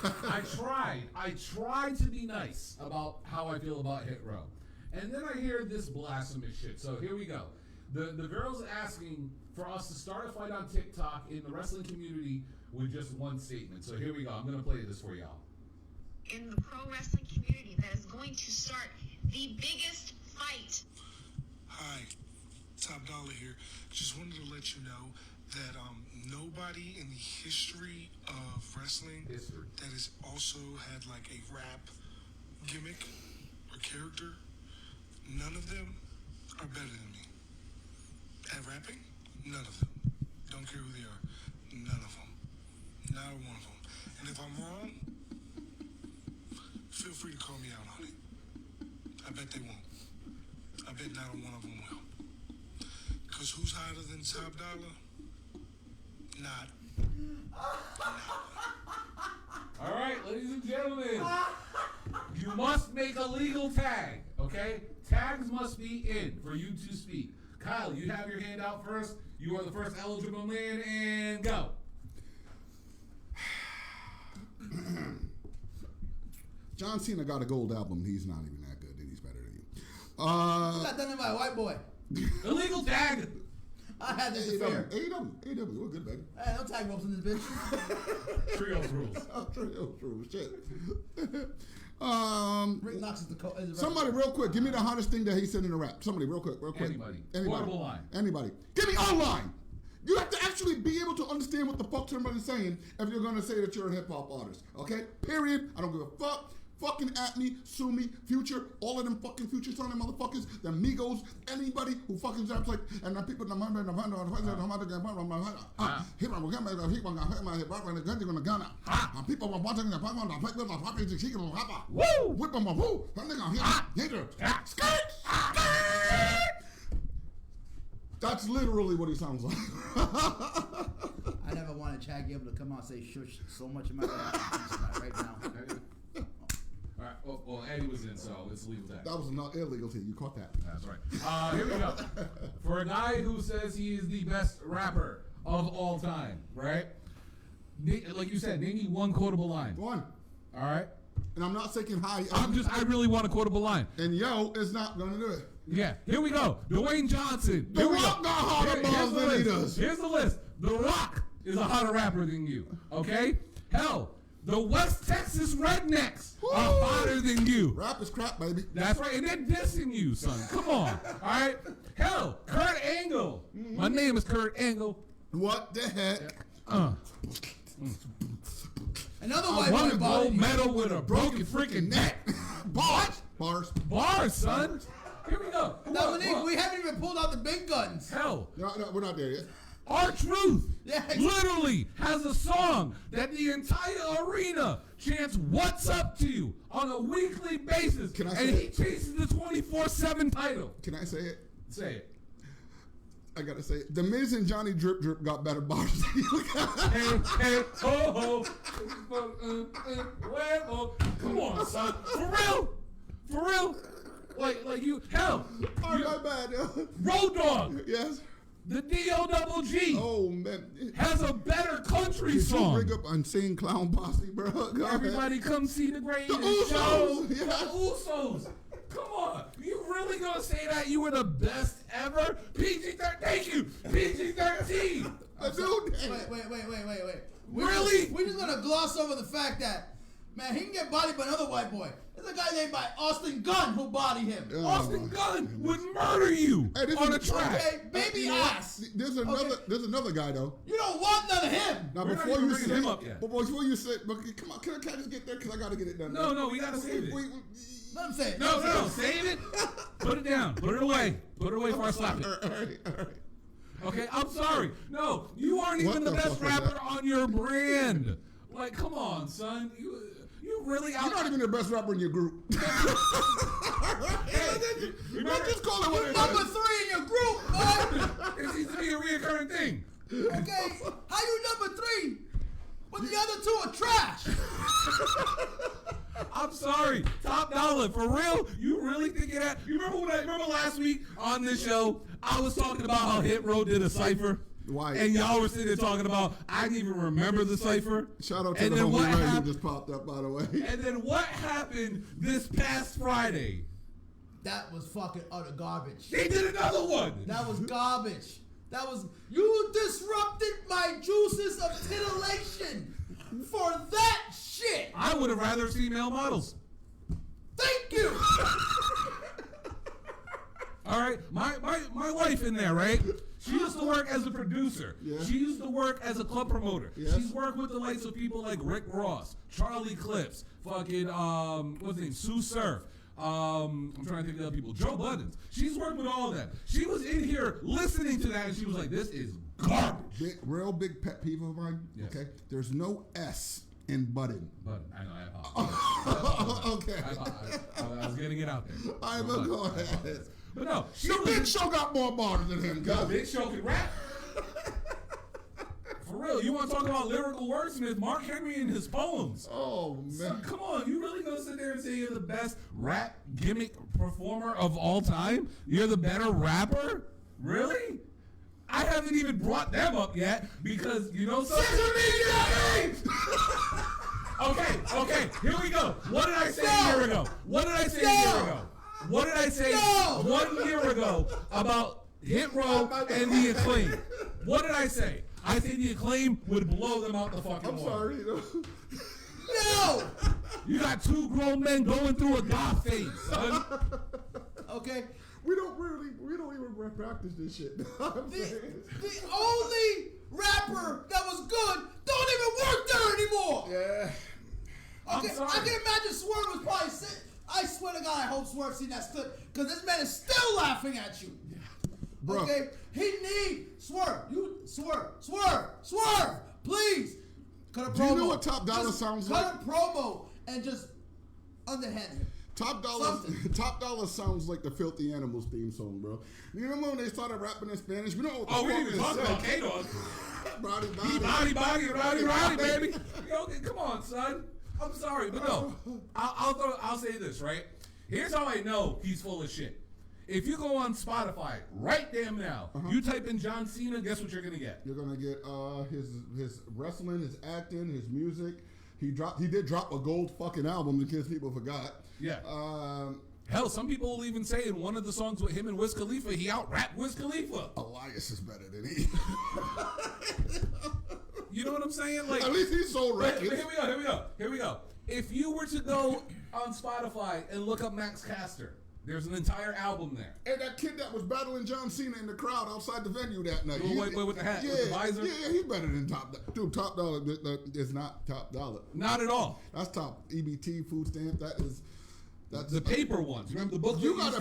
I tried to be nice about how I feel about Hit Row. And then I hear this blasphemous shit. So here we go. The girl's asking for us to start a fight on TikTok in the wrestling community with just one statement. So here we go. I'm going to play this for y'all. In the pro wrestling community that is going to start the biggest fight. Hi, Top Dollar here. Just wanted to let you know that nobody in the history of wrestling that has also had like a rap gimmick or character, none of them are better than me. At rapping, none of them. Don't care who they are. None of them. Not one of them. And if I'm wrong, feel free to call me out on it. I bet they won't. I bet not one of them will. Because who's hotter than Top Dollar? Not. All right, ladies and gentlemen. You must make a legal tag, okay? Tags must be in for you to speak. Kyle, you have your hand out first. You are the first eligible man, and go. John Cena got a gold album. He's not even that good, and he's better than you. You got done by a white boy. Illegal tag. I had this affair. AEW, we're good, baby. Hey, no tag ropes in this bitch. Trios rules. Trios rules, shit. Rick Knox is the Somebody real quick, give me the hottest thing that he said in the rap. Somebody real quick. Anybody. Portable line. Anybody. Give me online. You have to actually be able to understand what the fuck somebody's saying if you're going to say that you're a hip-hop artist. Okay? Period. I don't give a fuck. Fucking at me, sue me, Future, all of them fucking Future sounding motherfuckers, the Migos, anybody who fucking raps like, and the people, that's literally what he sounds like. I never wanted Chad Gable to come out and say shush so much in my life right now. All right. Well, Eddie was in, so it's legal tag. That was not illegal to you. You caught that. That's right. Here we go. For a guy who says he is the best rapper of all time, right? Like you said, name me one quotable line. One. All right. And I'm not saying hi. I really want a quotable line. And yo is not going to do it. Yeah. Here we go. Dwayne Johnson. The Rock got harder balls than he does. Here's the list. The Rock is a hotter rapper than you. Okay? Hell, the West Texas Rednecks are hotter than you. Rap is crap, baby. That's right. And they're dissing you, son. Come on. All right? Hell, Kurt Angle. Mm-hmm. My name is Kurt Angle. What the heck? Another I white won boy a gold medal with a broken freaking neck. Bars, son. Here we go. Dominique, we haven't even pulled out the big guns. Hell. No, we're not there yet. R-Truth Yes. literally has a song that the entire arena chants "What's Up to You" on a weekly basis. Can I and say he it? chases the 24/7 title. Can I say it? Say it. I gotta say it. The Miz and Johnny Drip got better bars than you. Hey, ho, ho. Come on, son. For real. Like you, hell. Oh, my bad, yo. Road Dogg. Yes. The D-O-double-G Oh, man. has a better country Did song. you bring up Unseen Clown Posse, bro? Go Everybody ahead. come see the greatest The Usos, show. yes. The Usos. Come on. You really gonna say that you were the best ever? PG-13. Thank you. PG-13. The dude. Wait. Really? We're just gonna gloss over the fact that, man, he can get bodied by another white boy. There's a guy named by Austin Gunn who bodied him. Austin Gunn would murder you Hey, this on is- a track. Okay, baby You know what? ass. There's another guy though. You don't want none of him. Now We're not before even you bringing say, him up yet. before you say, but come on, can I just get there? Because I gotta get it done. No, we gotta save it. Let him say it. No, save it. Put it down. Put it away. Put it away before I slap it. All right. Okay, I'm sorry. No, you aren't What even the the best fuck was rapper that? on your brand. Like, come on, son. You really out. You're not even the best rapper in your group. Just call it what it is. Number 3 in your group, boy. It seems to be a reoccurring thing. Okay, how you number 3? But the other 2 are trash. I'm sorry. Top dollar. For real? You really think that? You remember last week on this show, I was talking about how Hit Row did a cipher? Why? And y'all were sitting there talking about, I didn't even remember the cipher. Shout out to And the then homie what Ray who happened? just popped up, by the way. And then what happened this past Friday? That was fucking utter garbage. They did another one. That was garbage. That was, you disrupted my juices of titillation for that shit. I would have rather seen male models. Thank you. All right, my wife in there, right? She used to work as a producer. Yeah. She used to work as a club promoter. Yes. She's worked with the likes of people like Rick Ross, Charlie Clips, fucking what's his name, Sue Surf. I'm trying to think of other people. Joe Buttons. She's worked with all of them. She was in here listening to that, and she was like, "This is garbage." Real big pet peeve of mine. Yes. Okay, there's no S in button. Button. I know. I apologize. Okay. I was getting it out there. I will go ahead. But no, she The was- Big Show got more bars than him, The guys. Big Show can rap. For real, you want to talk about lyrical wordsmith? Mark Henry and his poems. Oh man. Son, come on, you really gonna sit there and say you're the best rap gimmick performer of all time? You're the better rapper? Really? I haven't even brought them up yet because you know something. Okay, here we go. What did I say a year ago? What did I say a year ago? What did I say 1 year ago about Hit Row and the Acclaim? What did I say? I said the Acclaim would blow them out the fucking water. I'm sorry. No! You got two grown men going through a goth phase, son. Okay? We don't even practice this shit. The only rapper that was good don't even work there anymore! Yeah. Okay, I'm sorry. I can imagine Swerve was probably sitting. I swear to God, I hope Swerve seen that clip, because this man is still laughing at you. Bro. Okay? He need Swerve. You Swerve, please. Cut a promo. Do you know what Top Dollar Just sounds cut like? a promo and just underhand him. Top Dollar sounds like the Filthy Animals theme song, bro. You remember when they started rapping in Spanish? We don't know what the Oh, we fuck didn't even it talk said. about K-Dog. Body. Rowdy, baby. Yo, come on, son. I'm sorry, but no. I'll say this, right? Here's how I know he's full of shit. If you go on Spotify right damn now, you type in John Cena, guess what you're gonna get? You're gonna get his wrestling, his acting, his music. He did drop a gold fucking album in case people forgot. Yeah. Hell, some people will even say in one of the songs with him and Wiz Khalifa, he out-rapped Wiz Khalifa. Elias is better than he. You know what I'm saying? Like, At least he sold but records. here we go. If you were to go on Spotify and look up Max Caster, there's an entire album there. And that kid that was battling John Cena in the crowd outside the venue that night. Wait, with the hat, with the visor? Yeah, he's better than Top Dollar. Dude, Top Dollar is not Top Dollar. Not at all. That's top EBT food stamp. That's The paper ones. Remember the book? You gotta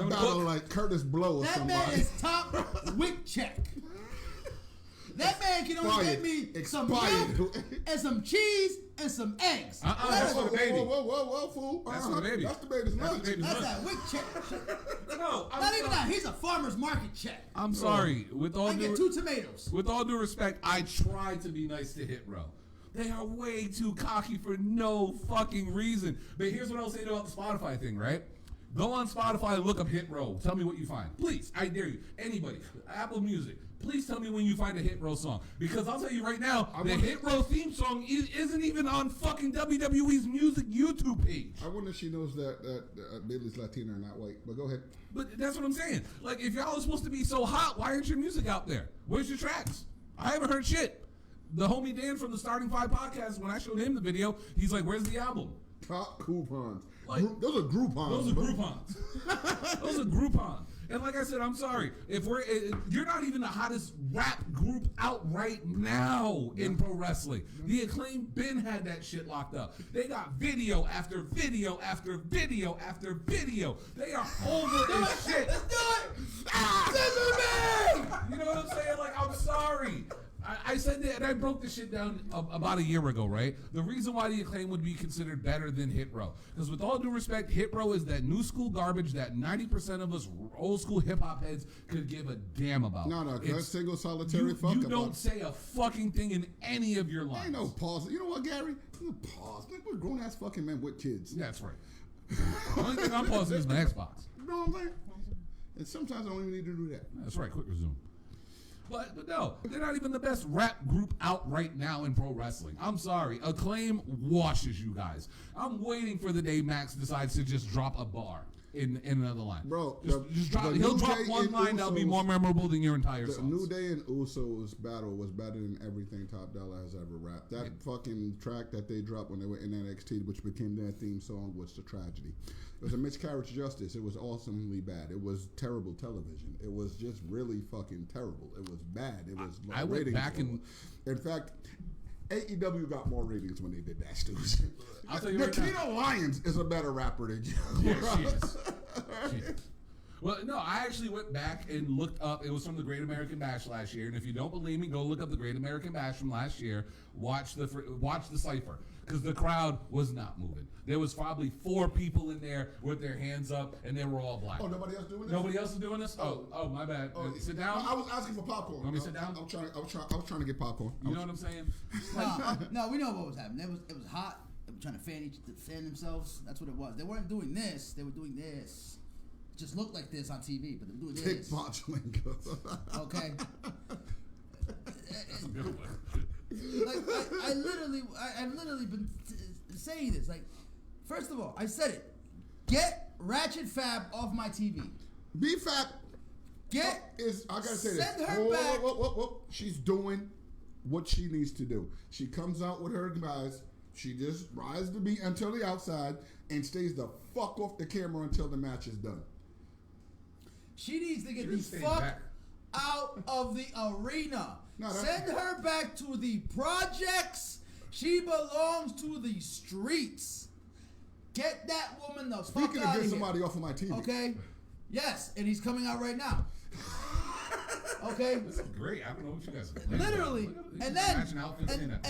battle like Curtis Blow or That somebody. man is top wick check. That man can only get me some milk and some cheese and some eggs. That's for the baby. Whoa, fool. That's for the baby. That's the baby's lunch. That's that wick check. No, Not even that. He's a farmer's market check. I'm sorry. With all I get due 2 tomatoes. with all due respect, I try to be nice to Hit Row. They are way too cocky for no fucking reason. But here's what I'll say about the Spotify thing, right? Go on Spotify and look up Hit Row. Tell me what you find. Please, I dare you. Anybody. Apple Music. Please tell me when you find a Hit Row song. Because I'll tell you right now, the Hit Row theme song isn't even on fucking WWE's music YouTube page. I wonder if she knows that Bailey's Latina and not white. But go ahead. But that's what I'm saying. Like, if y'all are supposed to be so hot, why aren't your music out there? Where's your tracks? I haven't heard shit. The homie Dan from the Starting 5 podcast, when I showed him the video, he's like, where's the album? Top coupons. Like, those are Groupons. Those are bro. Groupons. Those are Groupons. And like I said, I'm sorry. You're not even the hottest rap group out right now in pro wrestling. The Acclaim Ben had that shit locked up. They got video after video after video after video. They are over as shit. Let's do it. You know what I'm saying? Like, I'm sorry. I said that, and I broke this shit down about a year ago, right? The reason why the Acclaim would be considered better than Hit Row, because with all due respect, Hit Row is that new school garbage that 90% of us old school hip hop heads could give a damn about. No, that's single solitary fuck. You don't say a fucking thing in any of your lines. Ain't no pause. You know what, Gary? No pause. We're grown ass fucking men with kids. That's right. The only thing I'm pausing is my Xbox. You know what I'm saying? And sometimes I don't even need to do that. That's right. Quick resume. But no, they're not even the best rap group out right now in pro wrestling. I'm sorry. Acclaim washes you guys. I'm waiting for the day Max decides to just drop a bar in another line. Bro, he'll drop one line that'll be more memorable than your entire The song. New Day and Usos battle was better than everything Top Dollar has ever rapped. That fucking track that they dropped when they were in NXT, which became their theme song, was a tragedy. It was a miscarriage of justice. It was awesomely bad. It was terrible television. It was just really fucking terrible. It was bad. It was I went back and... In fact, AEW got more ratings when they did that, Stu. I'll tell you right now. Nikita Lyons is a better rapper than you. Yeah, she is. She is. Well, no, I actually went back and looked up. It was from the Great American Bash last year, and if you don't believe me, go look up the Great American Bash from last year. Watch the cipher, because the crowd was not moving. There was probably 4 people in there with their hands up, and they were all black. Oh, nobody else doing this? Nobody else is doing this? Oh, my bad. Sit down. I was asking for popcorn. Want me to sit down? I was trying to get popcorn. You know what I'm saying? No, we know what was happening. It was hot. They were trying to fan themselves. That's what it was. They weren't doing this. They were doing this. It just looked like this on TV, but they were doing this. Botchlingo. Okay. That's a good one. I've literally been saying this. Like, first of all, I said it. Get Ratchet Fab off my TV. B-Fab I gotta say this. Send her back. Whoa. She's doing what she needs to do. She comes out with her guys. She just rides the beat until the outside and stays the fuck off the camera until the match is done. She needs to get the fuck out of the arena. Send her back to the projects. She belongs to the streets. Get that woman the fuck out of here. Speaking of get somebody off of my TV. Okay? Yes, and he's coming out right now. Okay? This is great. I don't know what you guys are Literally. And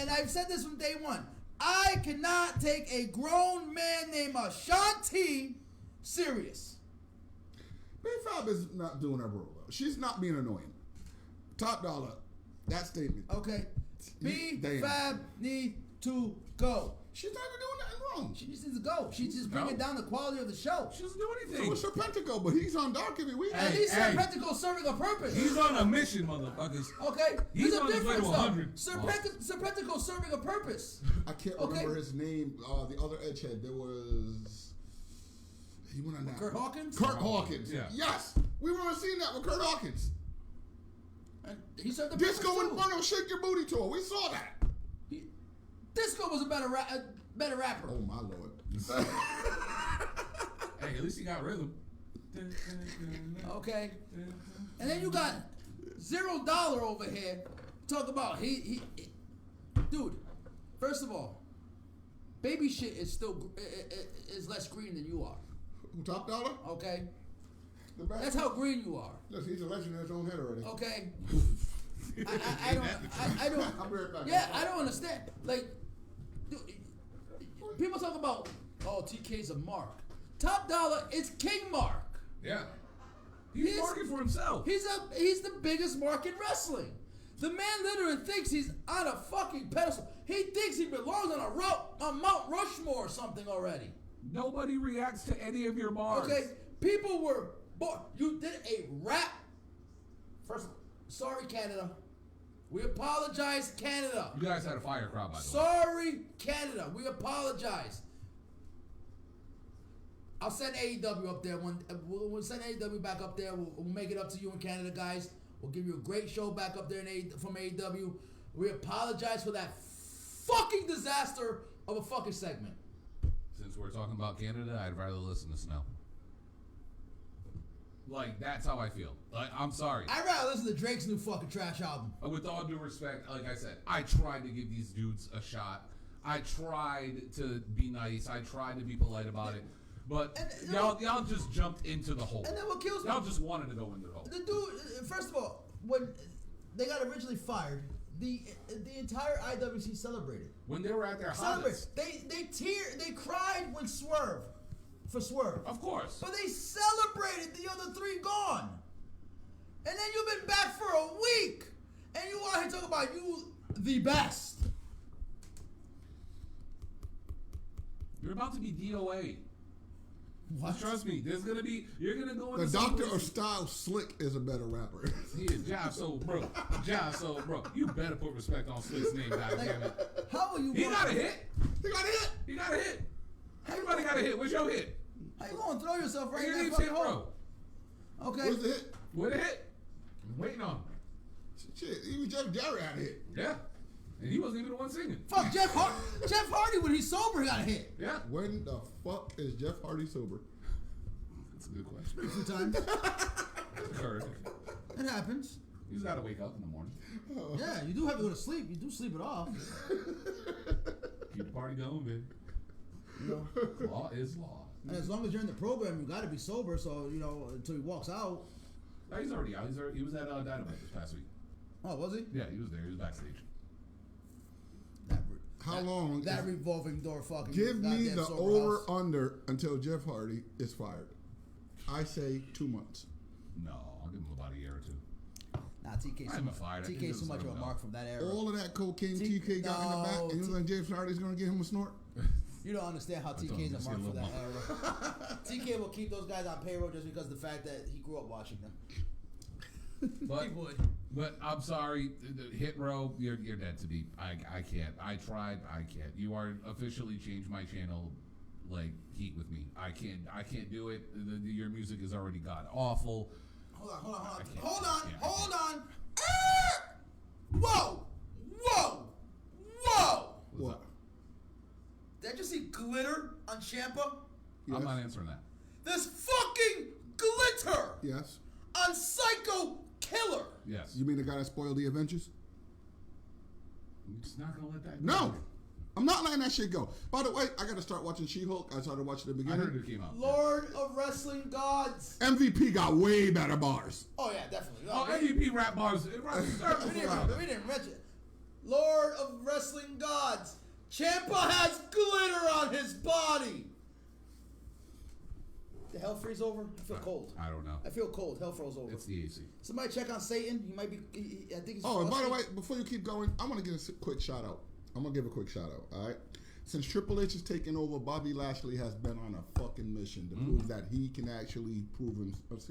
I've said this from day one. I cannot take a grown man named Ashanti serious. B-Fab is not doing her role, though. She's not being annoying. Top dollar. That statement. Okay. B-Fab needs to go. She's not even doing nothing wrong. She just needs to go. She's just bringing down the quality of the show. She doesn't do anything. So it's Serpentico, but he's on dark every week. At least Serpentico's serving a purpose. He's on a mission, motherfuckers. Okay? He's There's on a his way to difference, 100. though. Serpentico's serving a purpose. I can't remember his name. The other Edgehead. There was... He went on that. Kurt Hawkins? Kurt Hawkins. Yeah. Yes. We were seeing that with Kurt Hawkins. And he served the Disco purpose, too. Inferno Shake Your Booty Tour. We saw that. Disco was a better rapper. Oh, my Lord. Hey, at least he got rhythm. Okay. And then you got $0 over here. Talk about he dude, first of all, baby shit is still is less green than you are. Top dollar? Okay? That's how green you are. Look, he's a legend in his own head already. Okay? I don't I'll be right back. yeah, I don't understand. Like, dude, people talk about, oh, TK's a mark. Top dollar is King Mark. Yeah. He's marking for himself. He's the biggest mark in wrestling. The man literally thinks he's on a fucking pedestal. He thinks he belongs on Mount Rushmore or something already. Nobody reacts to any of your bars. Okay? People were you did a rap. First, sorry, Canada. We apologize, Canada. You guys had a fire crowd, by the way. Sorry, Canada. We apologize. I'll send AEW up there. We'll send AEW back up there. We'll make it up to you in Canada, guys. We'll give you a great show back up there from AEW. We apologize for that fucking disaster of a fucking segment. Since we're talking about Canada, I'd rather listen to Snow. Like, that's how I feel. Like, I'm sorry. I'd rather listen to Drake's new fucking trash album. With all due respect, like I said, I tried to give these dudes a shot. I tried to be nice. I tried to be polite about it. But y'all just jumped into the hole. And then what kills me? Y'all just wanted to go into the hole. The dude, first of all, when they got originally fired, the entire IWC celebrated. When they were at their hottest. They cried when Swerve. Of course. But they celebrated the other three gone. And then you've been back for a week. And you out here talking about you the best. You're about to be DOA. What? Trust me, you're gonna go into The some Doctor places. of Style Slick is a better rapper. He is Josh Soul, bro. You better put respect on Slick's name, goddammit. How are you? He got a hit. He got a hit. Everybody got a hit. What's your hit? How you gonna throw yourself right in Your that name's fucking Hit hole? Row. Okay. What's the hit? What a hit? I'm waiting on him. Shit, even Jeff Jarrett had a hit. Yeah. And he wasn't even the one singing. Fuck Jeff Hardy. Jeff Hardy, when he's sober, he got a hit. Yeah. When the fuck is Jeff Hardy sober? That's a good question. A few times. Occurred. It happens. He's got to wake up in the morning. Yeah, you do have to go to sleep. You do sleep it off. Keep the party going, baby. You know? Law is law. And as long as you're in the program, you got to be sober. So until he walks out. No, he's already out. He was at Dynamite this past week. Oh, was he? Yeah, he was there. He was backstage. How long? That revolving door fucking. Give me the sober over house. under until Jeff Hardy is fired. I say 2 months. No, I'll give him about a year or two. Nah, TK's I'm fired. I think TK's he'll too much of a settle mark from that era. All of that cocaine TK got in the back, and you think Jeff Hardy's going to give him a snort? You don't understand how told TK's him a to mark say for that little era. TK will keep those guys on payroll just because of the fact that he grew up watching them. But, He would. But I'm sorry, Hit Row, you're dead to me. I can't. I tried. I can't. You are officially changed my channel like heat with me. I can't do it. Your music is already god awful. Hold on. Whoa! What? Did I just see glitter on Champa? Yes. I'm not answering that. There's fucking glitter Yes. on Psycho Killer. Yes. You mean the guy that spoiled the Avengers? I'm just not gonna let that go. No. I'm not letting that shit go. By the way, I got to start watching She-Hulk. I started watching the I beginning. heard it came out. Lord of Wrestling Gods. MVP got way better bars. Oh yeah, definitely. Oh, MVP rap bars. We didn't mention it. Lord of Wrestling Gods. Ciampa has glitter on his body. The hell freeze over? I feel cold. I don't know. I feel cold. Hell froze over. It's the AC. Somebody check on Satan. He might be. I think he's. Oh, and by the way, frosty. before you keep going, I want to give a quick shout out. I'm going to give a quick shout out, all right? Since Triple H is taking over, Bobby Lashley has been on a fucking mission to prove that he can actually prove himself.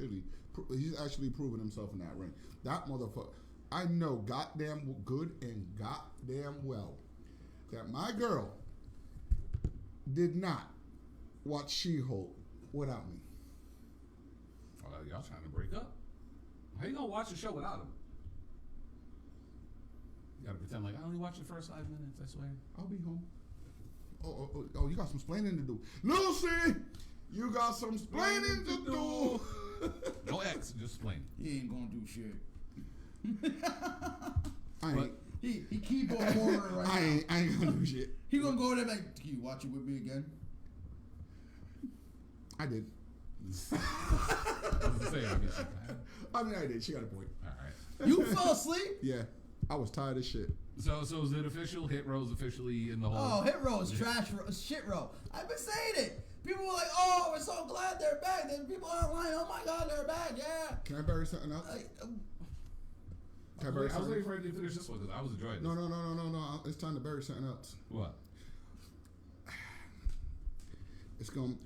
He's actually proven himself in that ring. That motherfucker. I know goddamn good and goddamn well that my girl did not watch She-Hulk without me. Oh, y'all trying to break up? How you gonna watch the show without him? You gotta pretend like I only watched the first 5 minutes. I swear. I'll be home. Oh, you got some splaining to do. Lucy, you got some splaining to do. No X, just plain. He ain't gonna do shit. I ain't. He keyboard warrior right now. I ain't gonna do shit. He gonna go there like, can you watch it with me again? I did. I mean, I did. She got a point. All right. You fell asleep? Yeah, I was tired of shit. So is it official? Hit Row's officially in the hole. Oh, Hit Row is trash, shit row. I've been saying it. People were like, "Oh, we're so glad they're back." Then people online, "Oh my God, they're back!" Yeah. Can I bury something else? Can I bury I was something? waiting for you to finish this one because I was enjoying this. No. It's time to bury something else. What? It's going.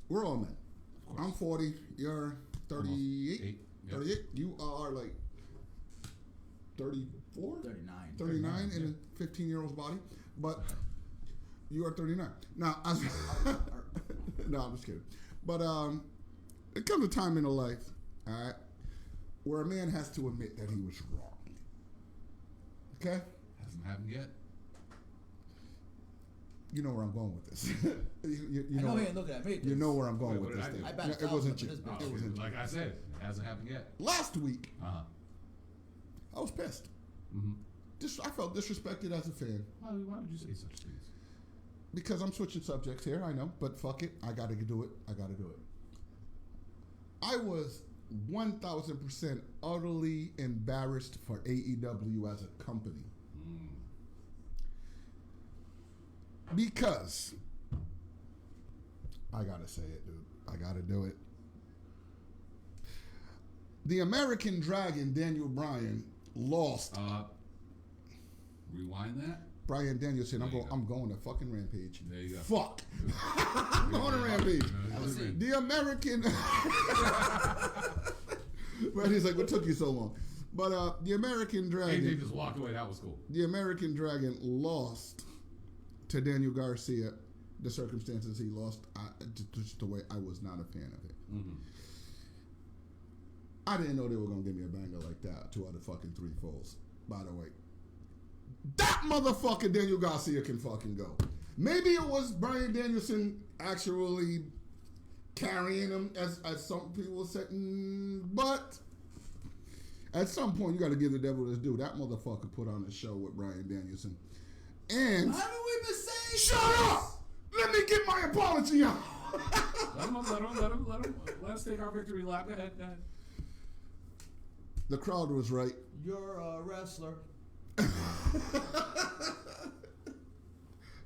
We're all men. I'm 40. You're 38. 8, yep. 38. You are like 34. 39 in a 15-year-old's body, but you are 39. Now, no, I'm just kidding. But it comes a time in a life, all right, where a man has to admit that he was wrong. Okay? Hasn't happened yet. You know where I'm going with this. you I know know he ain't looking at me. you know where I'm going Wait, with what this did I thing. do? I bet It wasn't you. $1,000 for this It wasn't you. Like I said, it hasn't happened yet. Last week, Uh-huh. I was pissed. Mm-hmm. I felt disrespected as a fan. Why would you say such things? Because I'm switching subjects here, I know, but fuck it, I gotta do it. I was 1,000% utterly embarrassed for AEW as a company. Because, I gotta say it, dude. I gotta do it. The American Dragon, Daniel Bryan, lost. Rewind that. Brian Danielson, There you I'm go. going to fucking Rampage. There you go. Fuck. I'm going to Rampage. The American. But he's like, what took you so long? But the American AJ Dragon. just walked away. That was cool. The American Dragon lost to Daniel Garcia. The circumstances he lost, just the way I was not a fan of it. Mm-hmm. I didn't know they were going to give me a banger like that. 2 out of fucking 3 falls. By the way. That motherfucker Daniel Garcia can fucking go. Maybe it was Brian Danielson actually carrying him, as some people said, but at some point you got to give the devil his due. That motherfucker put on a show with Brian Danielson. And Haven't we been saying? shut up! Let me get my apology out. Let us take our victory lap. Go ahead. The crowd was right. You're a wrestler.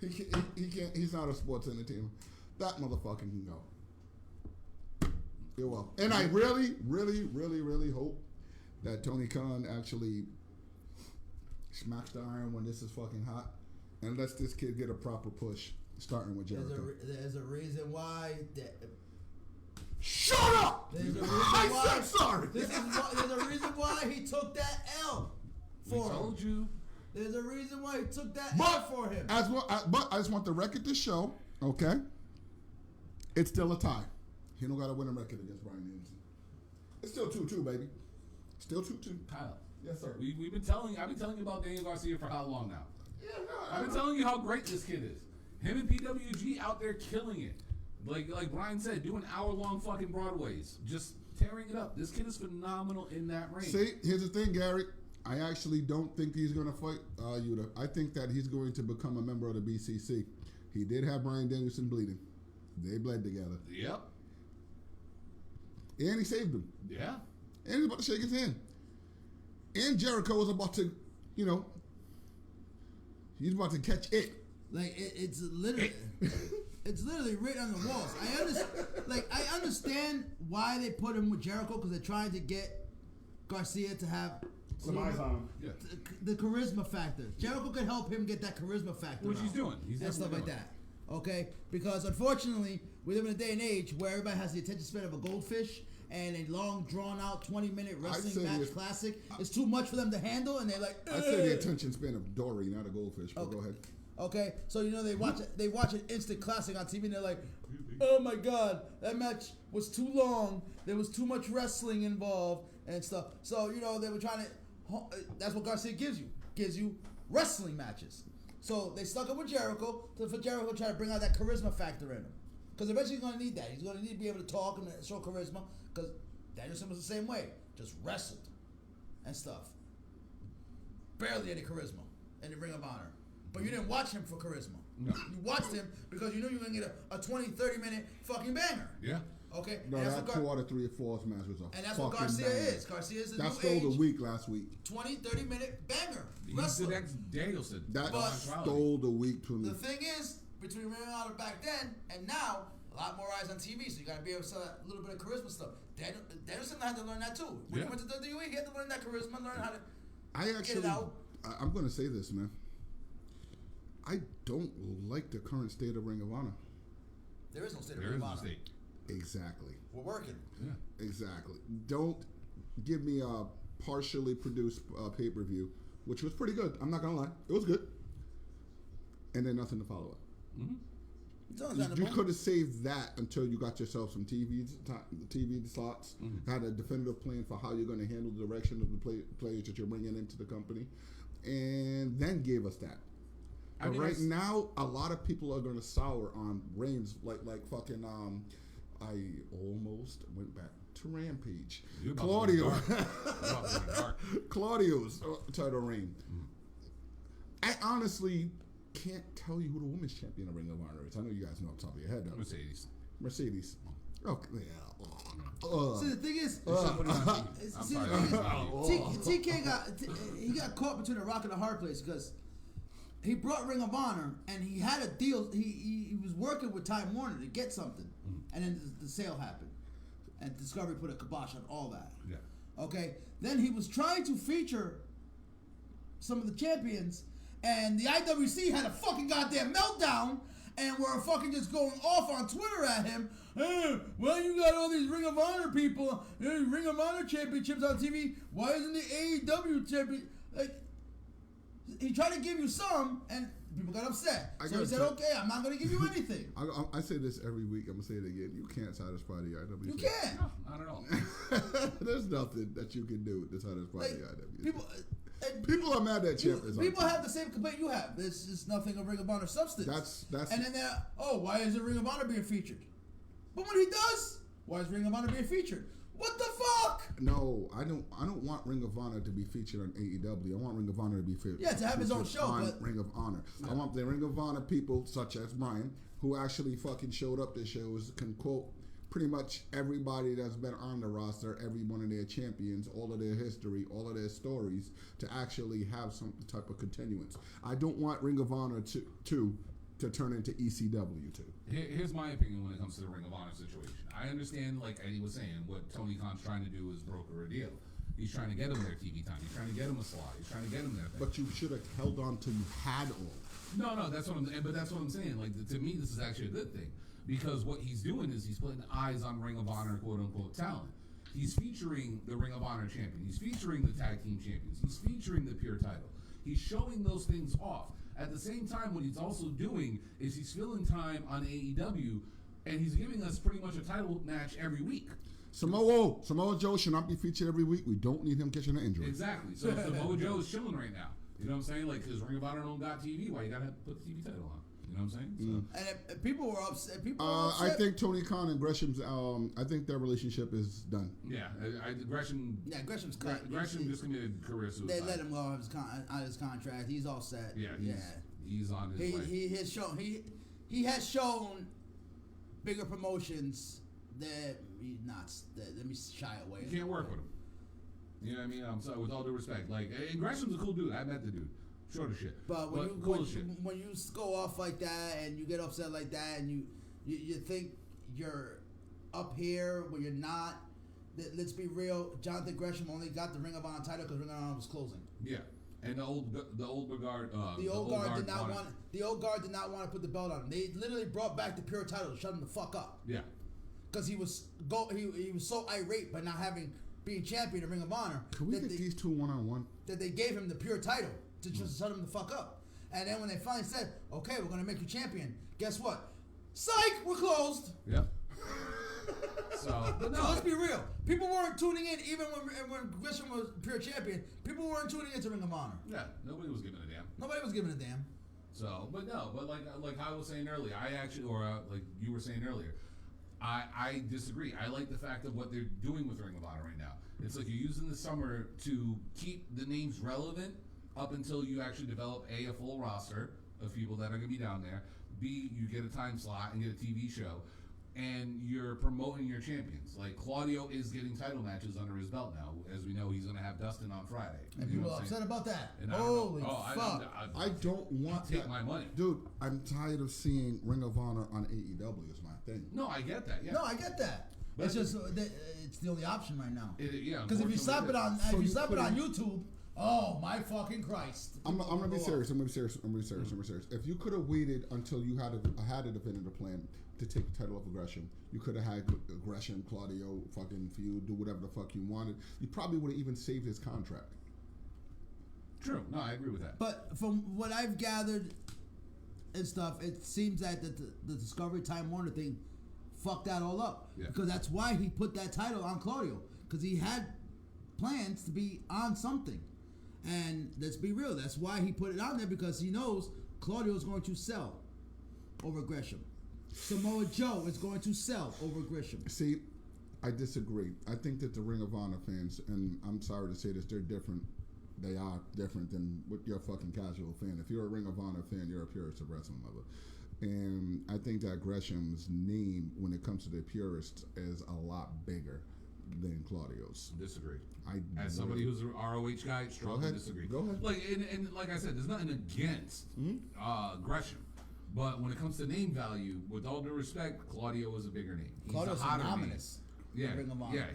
He can't. He's not a sports entertainer. That motherfucker can go. You're welcome. And I really, really, really, really hope that Tony Khan actually smacks the iron when this is fucking hot and lets this kid get a proper push, starting with Jericho. There's a reason why. Shut up! There's a reason I why. said sorry. There's a reason why he took that L for him. Told you. There's a reason why he took that L for him. But I just want the record to show, okay, it's still a tie. He don't got to win a record against Brian Danielson. It's still 2-2, baby. Still 2-2. Kyle. Yes, sir. I've been telling you about Daniel Garcia for how long now? Yeah, no, I've been telling you how great this kid is. Him and PWG out there killing it. Like Brian said, doing hour-long fucking Broadways. Just tearing it up. This kid is phenomenal in that ring. See, here's the thing, Gary. I actually don't think he's going to fight Yuta. I think that he's going to become a member of the BCC. He did have Brian Danielson bleeding. They bled together. Yep. And he saved him. Yeah. And he's about to shake his hand. And Jericho is about to, he's about to catch it. Like it's literally, it's literally written on the walls. I understand why they put him with Jericho because they're trying to get Garcia to have Some eyes on him. Yeah. the charisma factor. Jericho could help him get that charisma factor, Which he's doing. He's and stuff definitely like doing. that. Okay, because unfortunately we live in a day and age where everybody has the attention span of a goldfish. And a long, drawn-out, 20-minute wrestling match classic is too much for them to handle, and they're like, I'd say the attention span of Dory, not a goldfish, but go ahead. Okay, so they watch an instant classic on TV, and they're like, oh my god, that match was too long, there was too much wrestling involved, and stuff. So, they were trying to, that's what Garcia gives you wrestling matches. So they stuck it with Jericho, for Jericho to try to bring out that charisma factor in him. Because eventually he's going to need that. He's going to need to be able to talk and show charisma. Because Danielson was the same way. Just wrestled and stuff. Barely any charisma in the Ring of Honor. But you didn't watch him for charisma. No. You watched him because you knew you were going to get a 20, 30-minute fucking banger. Yeah. Okay? No, and that 2 out of 3 or 4 match was a and that's fucking what Garcia banger. is. Garcia is a That new stole age, the week last week. 20, 30-minute banger. He's wrestler. the next Danielson. That But- stole the week to me. The thing is, between Ring of Honor back then and now, a lot more eyes on TV, so you got to be able to sell that little bit of charisma stuff. Danielson had to learn that too. When he went to WWE, he had to learn that charisma, learn how to get it out. I'm going to say this, man. I don't like the current state of Ring of Honor. There is no state of There Ring is of no Honor. state. Exactly. We're working. Yeah. Exactly. Don't give me a partially produced pay-per-view, which was pretty good. I'm not going to lie. It was good. And then nothing to follow up. Mm-hmm. It's understandable. You could have saved that until you got yourself some TV slots, had a definitive plan for how you're going to handle the direction of the players that you're bringing into the company, and then gave us that. But right now, a lot of people are going to sour on Reigns, like fucking. I almost went back to Rampage. Claudio's title reign. I honestly can't tell you who the women's champion of Ring of Honor is. I know you guys know off the top of your head, though. Mercedes. Okay. Yeah. See, the thing is, sorry. TK got caught between a rock and a hard place because he brought Ring of Honor and he had a deal. He was working with Time Warner to get something, and then the sale happened, and Discovery put a kibosh on all that. Yeah. Okay. Then he was trying to feature some of the champions, and the IWC had a fucking goddamn meltdown, and were fucking just going off on Twitter at him. Hey, well, you got all these Ring of Honor people, Ring of Honor championships on TV. Why isn't the AEW champion? Like, he tried to give you some, and people got upset. So he said, okay, I'm not going to give you anything. I say this every week. I'm going to say it again. You can't satisfy the IWC. You can't. No, not at all. There's nothing that you can do to satisfy the IWC. People are mad at champions. People have the same complaint you have. There's just nothing of Ring of Honor substance. That's and then they're, why isn't Ring of Honor being featured? But when he does, why is Ring of Honor being featured? What the fuck? No, I don't want Ring of Honor to be featured on AEW. I want Ring of Honor to be featured. Yeah, to have his own show, on but Ring of Honor. Yeah. I want the Ring of Honor people such as Brian, who actually fucking showed up to shows, can quote pretty much everybody that's been on the roster, every one of their champions, all of their history, all of their stories, to actually have some type of continuance. I don't want Ring of Honor to turn into ECW too. Here's my opinion when it comes to the Ring of Honor situation. I understand, like Eddie was saying, what Tony Khan's trying to do is broker a deal. He's trying to get him their TV time. He's trying to get him a slot. He's trying to get him their thing. But you should have held on till you had all. No, that's what I'm saying. Like, to me, this is actually a good thing. because what he's doing is he's putting eyes on Ring of Honor quote unquote talent. He's featuring the Ring of Honor champion. He's featuring the tag team champions. He's featuring the pure title. He's showing those things off. At the same time, what he's also doing is he's filling time on AEW, and he's giving us pretty much a title match every week. Samoa Joe should not be featured every week. We don't need him catching an injury. Exactly. So Samoa Joe is chilling right now. You know what I'm saying? Like, because Ring of Honor don't got TV, why you gotta put the TV title on? You know what I'm saying? So. And people were upset. I think Tony Khan and Gresham's. I think their relationship is done. Yeah, Gresham. Yeah, Gresham's cut. Gresham just committed career suicide. They let him go out of his contract. He's all set. Yeah, he's on his way. He has shown bigger promotions that he's not. Let me shy away. You can't work with him. You know what I mean? I'm sorry, with all due respect. Like, and Gresham's a cool dude. I met the dude. Short as shit. But when you go off like that and you get upset like that and you think you're up here when you're not, let's be real. Jonathan Gresham only got the Ring of Honor title because Ring of Honor was closing. Yeah, and the old guard. The old guard did not want to put the belt on him. They literally brought back the pure title to shut him the fuck up. Yeah, because he was so irate by not being champion of Ring of Honor. Can we get these two one-on-one? That they gave him the pure title to just shut him the fuck up. And then when they finally said, okay, we're going to make you champion, guess what? Psych, we're closed. Yep. So let's be real. People weren't tuning in even when Gresham was pure champion. People weren't tuning into Ring of Honor. Yeah, nobody was giving a damn. Nobody was giving a damn. So, but like I was saying earlier, like you were saying earlier, I disagree. I like the fact of what they're doing with Ring of Honor right now. It's like you're using the summer to keep the names relevant up until you actually develop a full roster of people that are going to be down there. B, you get a time slot and get a TV show, and you're promoting your champions. Like Claudio is getting title matches under his belt now. As we know, he's going to have Dustin on Friday. And people are upset about that. And holy fuck! I don't want take my money, dude. I'm tired of seeing Ring of Honor on AEW. Is my thing. No, I get that. Yeah. No, I get that. But it's just it's the only option right now. Yeah. Because if you slap it on YouTube. Oh my fucking Christ! I'm gonna be serious. I'm gonna be serious. If you could have waited until you had a definitive plan to take the title off of Gresham, you could have had Gresham, Claudio, fucking feud, do whatever the fuck you wanted. You probably would have even saved his contract. True. No, I agree with that. But from what I've gathered and stuff, it seems that the Discovery Time Warner thing fucked that all up. Yeah. Because that's why he put that title on Claudio. Because he had plans to be on something. And let's be real, that's why he put it on there, because he knows Claudio is going to sell over Gresham. Samoa Joe is going to sell over Gresham. See, I disagree. I think that the Ring of Honor fans, and I'm sorry to say this, they're different. They are different than what your fucking casual fan. If you're a Ring of Honor fan, you're a purist of wrestling lover. And I think that Gresham's name, when it comes to the purists, is a lot bigger than Claudio's. Disagree. As somebody who's an ROH guy, strongly disagree. Go ahead. Like and like I said, there's nothing against Gresham, but when it comes to name value, with all due respect, Claudio is a bigger name. He's Claudio's a hotter synonymous. Yeah,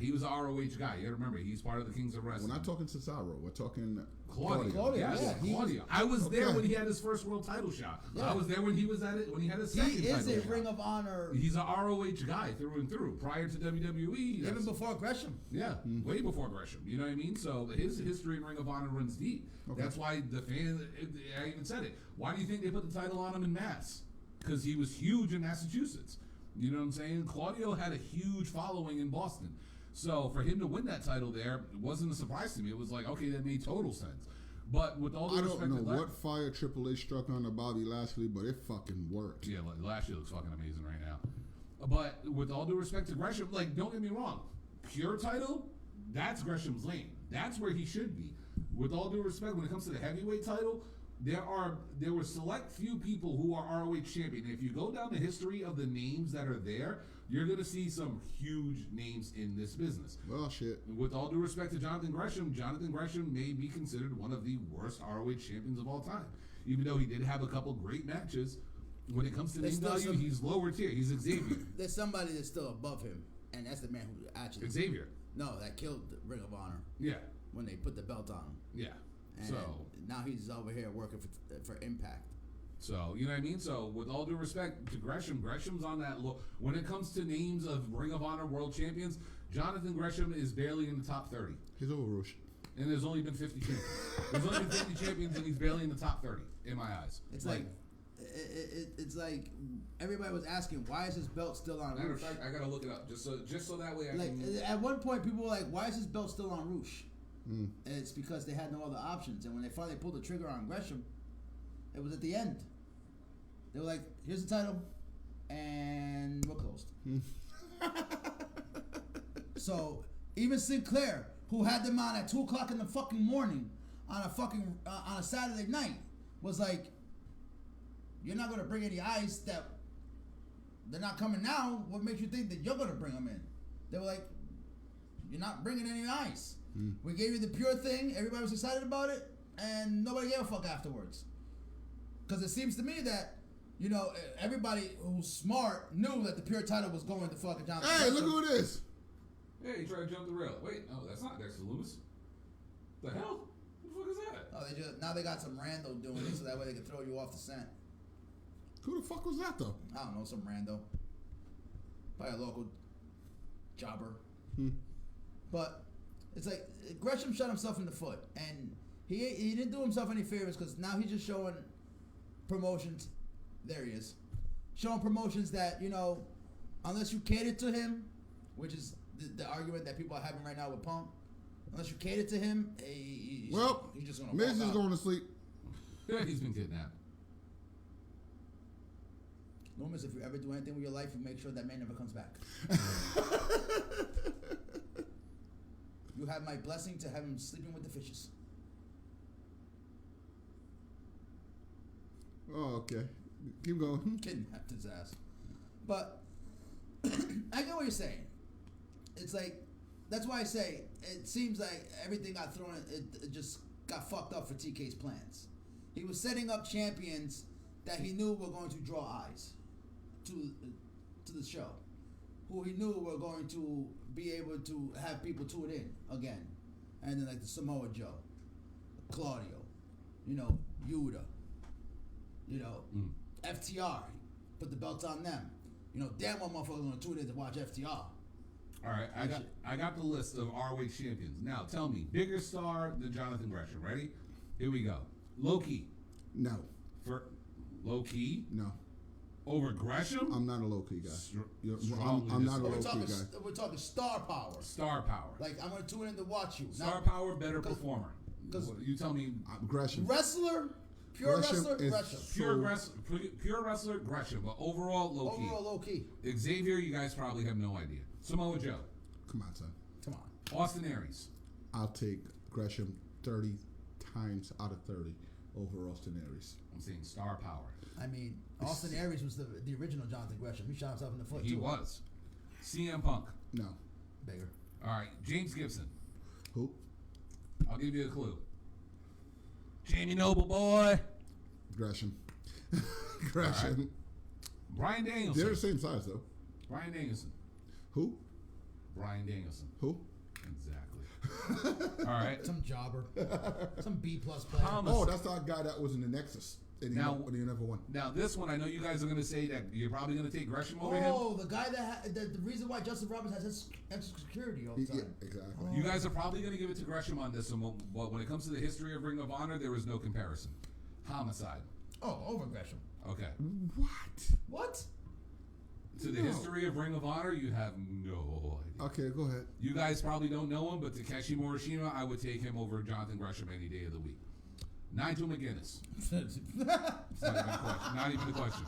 he was an ROH guy. You gotta remember, he's part of the Kings of Wrestling. We're not talking Cesaro. We're talking Claudio. Yes, yeah. Claudio. I was there when he had his first world title shot. Yeah. I was there when he was at it when he had his second title shot. He is a Ring of Honor. He's an ROH guy through and through. Prior to WWE, even before Gresham. Yeah, way before Gresham. You know what I mean? So his history in Ring of Honor runs deep. Okay. That's why the fans. I even said it. Why do you think they put the title on him in Mass? Because he was huge in Massachusetts. You know what I'm saying? Claudio had a huge following in Boston. So for him to win that title there, it wasn't a surprise to me. It was like, okay, that made total sense. But with all the respect, I don't know what fire Triple H struck on Bobby Lashley, but it fucking worked. Yeah, Lashley looks fucking amazing right now. But with all due respect to Gresham, like, don't get me wrong, pure title, that's Gresham's lane. That's where he should be. With all due respect, when it comes to the heavyweight title, there were select few people who are ROH champion. And if you go down the history of the names that are there, you're going to see some huge names in this business. Well, shit. With all due respect to Jonathan Gresham may be considered one of the worst ROH champions of all time. Even though he did have a couple great matches, when it comes to name value, he's lower tier. He's Xavier. There's somebody that's still above him, and that's the man who actually... Xavier. No, that killed the Ring of Honor. Yeah. When they put the belt on him. Yeah. And now he's over here working for Impact. So, you know what I mean? So, with all due respect to Gresham, Gresham's on that low. When it comes to names of Ring of Honor World Champions, Jonathan Gresham is barely in the top 30. He's over Roosh. And there's only been 50 champions. There's only been 50 champions, and he's barely in the top 30, in my eyes. It's like it's like everybody was asking, why is his belt still on Matter Roosh? of fact, I gotta look it up just so that way I Like can. at one point, people were like, why is his belt still on Roosh? And it's because they had no other options. And when they finally pulled the trigger on Gresham, it was at the end. They were like, here's the title, and we're closed. So even Sinclair, who had them on at 2 o'clock in the fucking morning on a Saturday night, was like, you're not gonna bring any ice that they're not coming now. What makes you think that you're gonna bring them in? They were like, you're not bringing any ice. We gave you the pure thing. Everybody was excited about it, and nobody gave a fuck afterwards. Because it seems to me that, you know, everybody who's smart knew that the pure title was going to fucking Jonathan. Hey, look who it is. Hey, he tried to jump the rail. Wait, no, that's not Dexter Loomis. The hell? What the fuck is that? Oh, now they got some rando doing it so that way they can throw you off the scent. Who the fuck was that, though? I don't know, some rando. Probably a local jobber. But it's like Gresham shot himself in the foot, and he didn't do himself any favors because now he's just showing promotions. There he is, showing promotions that, you know, unless you cater to him, which is the argument that people are having right now with Punk. Unless you cater to him, he's just gonna. Miz is walk out. going to sleep. Yeah, he's been kidnapped. Loomis, if you ever do anything with your life, you make sure that man never comes back. You have my blessing to have him sleeping with the fishes. Oh, okay. Keep going. Kidnapped his ass. But I get what you're saying. It's like, that's why I say it seems like everything got thrown. It just got fucked up for TK's plans. He was setting up champions that he knew were going to draw eyes to the show, who he knew were going to be able to have people tune in again, and then like the Samoa Joe, Claudio, you know, Yuta, you know, FTR, put the belts on them. You know, damn well motherfuckers gonna tune in to watch FTR. All right, I got the list of ROH champions. Now tell me, bigger star than Jonathan Gresham. Ready? Here we go. Low key. No. For low key No. over Gresham. I'm not a low key guy. Strongly I'm not a disagree. low key guy. We're talking star power. Star power. Like, I'm gonna tune in to watch you. Star Now, power, better performer. 'cause- You tell me. Gresham. wrestler, pure Gresham wrestler, is Gresham. Pure wrestler, Gresham, but overall low key. Overall low key. Xavier, you guys probably have no idea. Samoa Joe, Come on, son. Come on. Austin Aries, I'll take Gresham 30 times out of 30 over Austin Aries. I'm saying star power. I mean, Austin Aries was the original Jonathan Gresham. He shot himself in the foot He too. was. CM Punk. No. Bigger. All right, James Gibson. Who? I'll give you a clue. Jamie Noble, boy. Gresham. Gresham. Brian Danielson. They're the same size, though. Brian Danielson. Who? Brian Danielson. Who? Exactly. All right. Some jobber. Some B+ player. Oh, that's our guy that was in the Nexus. And he never won. Now this one, I know you guys are going to say that you're probably going to take Gresham over him. Oh, the guy that the reason why Justin Roberts has extra security all the time. Yeah, exactly. You guys are probably going to give it to Gresham on this one, but when it comes to the history of Ring of Honor, there is no comparison. Homicide. Oh, over Gresham. Okay. What? To the history of Ring of Honor, you have no idea. Okay, go ahead. You guys probably don't know him, but Takeshi Morishima, I would take him over Jonathan Gresham any day of the week. Nigel McGuinness. It's not even a question. Not even a question.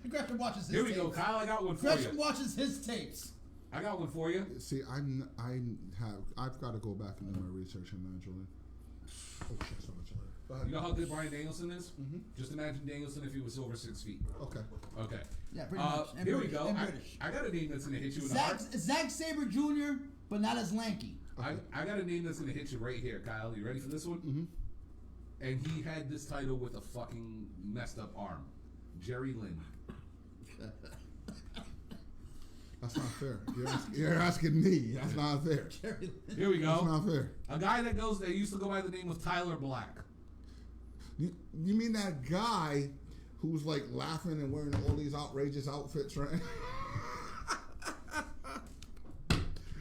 Gresham watches his Here we tapes. go, Kyle. I got one for Gresham you. watches his tapes. I got one for you. See, I've got to go back and do my research on Nigel. Oh shit, so much later. Go ahead. You know how good Brian Danielson is? Mm-hmm. Just imagine Danielson if he was over 6 feet. Okay. Okay. Yeah, pretty much. And Here British, we go. and British. I got a name that's going to hit you in the heart. Zack Sabre Jr., but not as lanky. I got a name that's going to hit you right here, Kyle. You ready for this one? Mm-hmm. And he had this title with a fucking messed up arm. Jerry Lynn. That's not fair. You're asking me. That's not fair. Jerry Lynn. Here we That's go. not fair. A guy that used to go by the name of Tyler Black. You mean that guy who's like laughing and wearing all these outrageous outfits, right?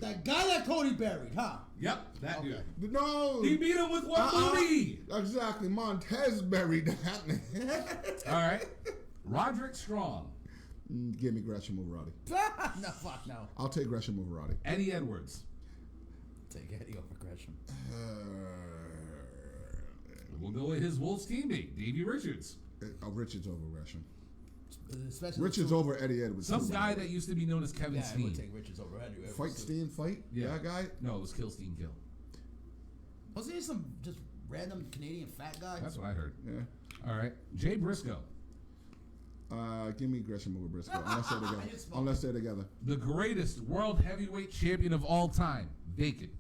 That guy that Cody buried, huh? Yep, that dude. No. He beat him with one booty. Exactly. Montez buried that. All right. Roderick Strong. Give me Gresham over Roddy. No, fuck no. I'll take Gresham over Roddy. Eddie Edwards. Take Eddie over Gresham. We'll go with his Wolves teammate, Davey Richards. Richards over Gresham. Especially Richards over Eddie Edwards. Some guy that used to be known as Kevin Yeah, I would Steen. take Richards over Eddie Edwards. Fight Steen, fight? Yeah. That guy? No, it was Kill Steen Kill. Wasn't he some just random Canadian fat guy? That's what I heard. Yeah. All right. Jay Briscoe. Give me Gresham over Briscoe. I just spoke. Unless they're together. The greatest world heavyweight champion of all time. Vacant.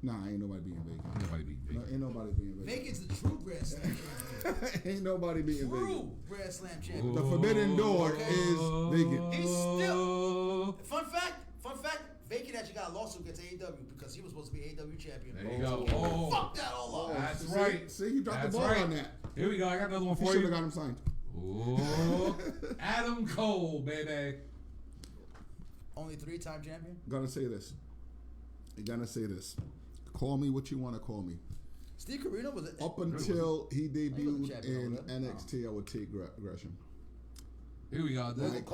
Nah, ain't nobody beating Vacant. Nobody beat No, Vacant. ain't nobody beating Vacant. Vacant's the true Grand Slam champion. Ain't nobody beating Vacant. True Grand Slam champion. The forbidden door is Vacant. He's still. Fun fact. Vacant actually got a lawsuit against AEW because he was supposed to be AEW champion. There you go. Oh. Fuck that all up. That's See? right. See, he dropped That's the ball right. on that. Here we go. I got another one He for should you. have got him signed. Oh, Adam Cole, baby. Only 3-time champion. Gonna say this. Call me what you want to call me. Steve Corino was it? Up until he debuted champion in over there. NXT, I would take Gresham. Here we go. Like,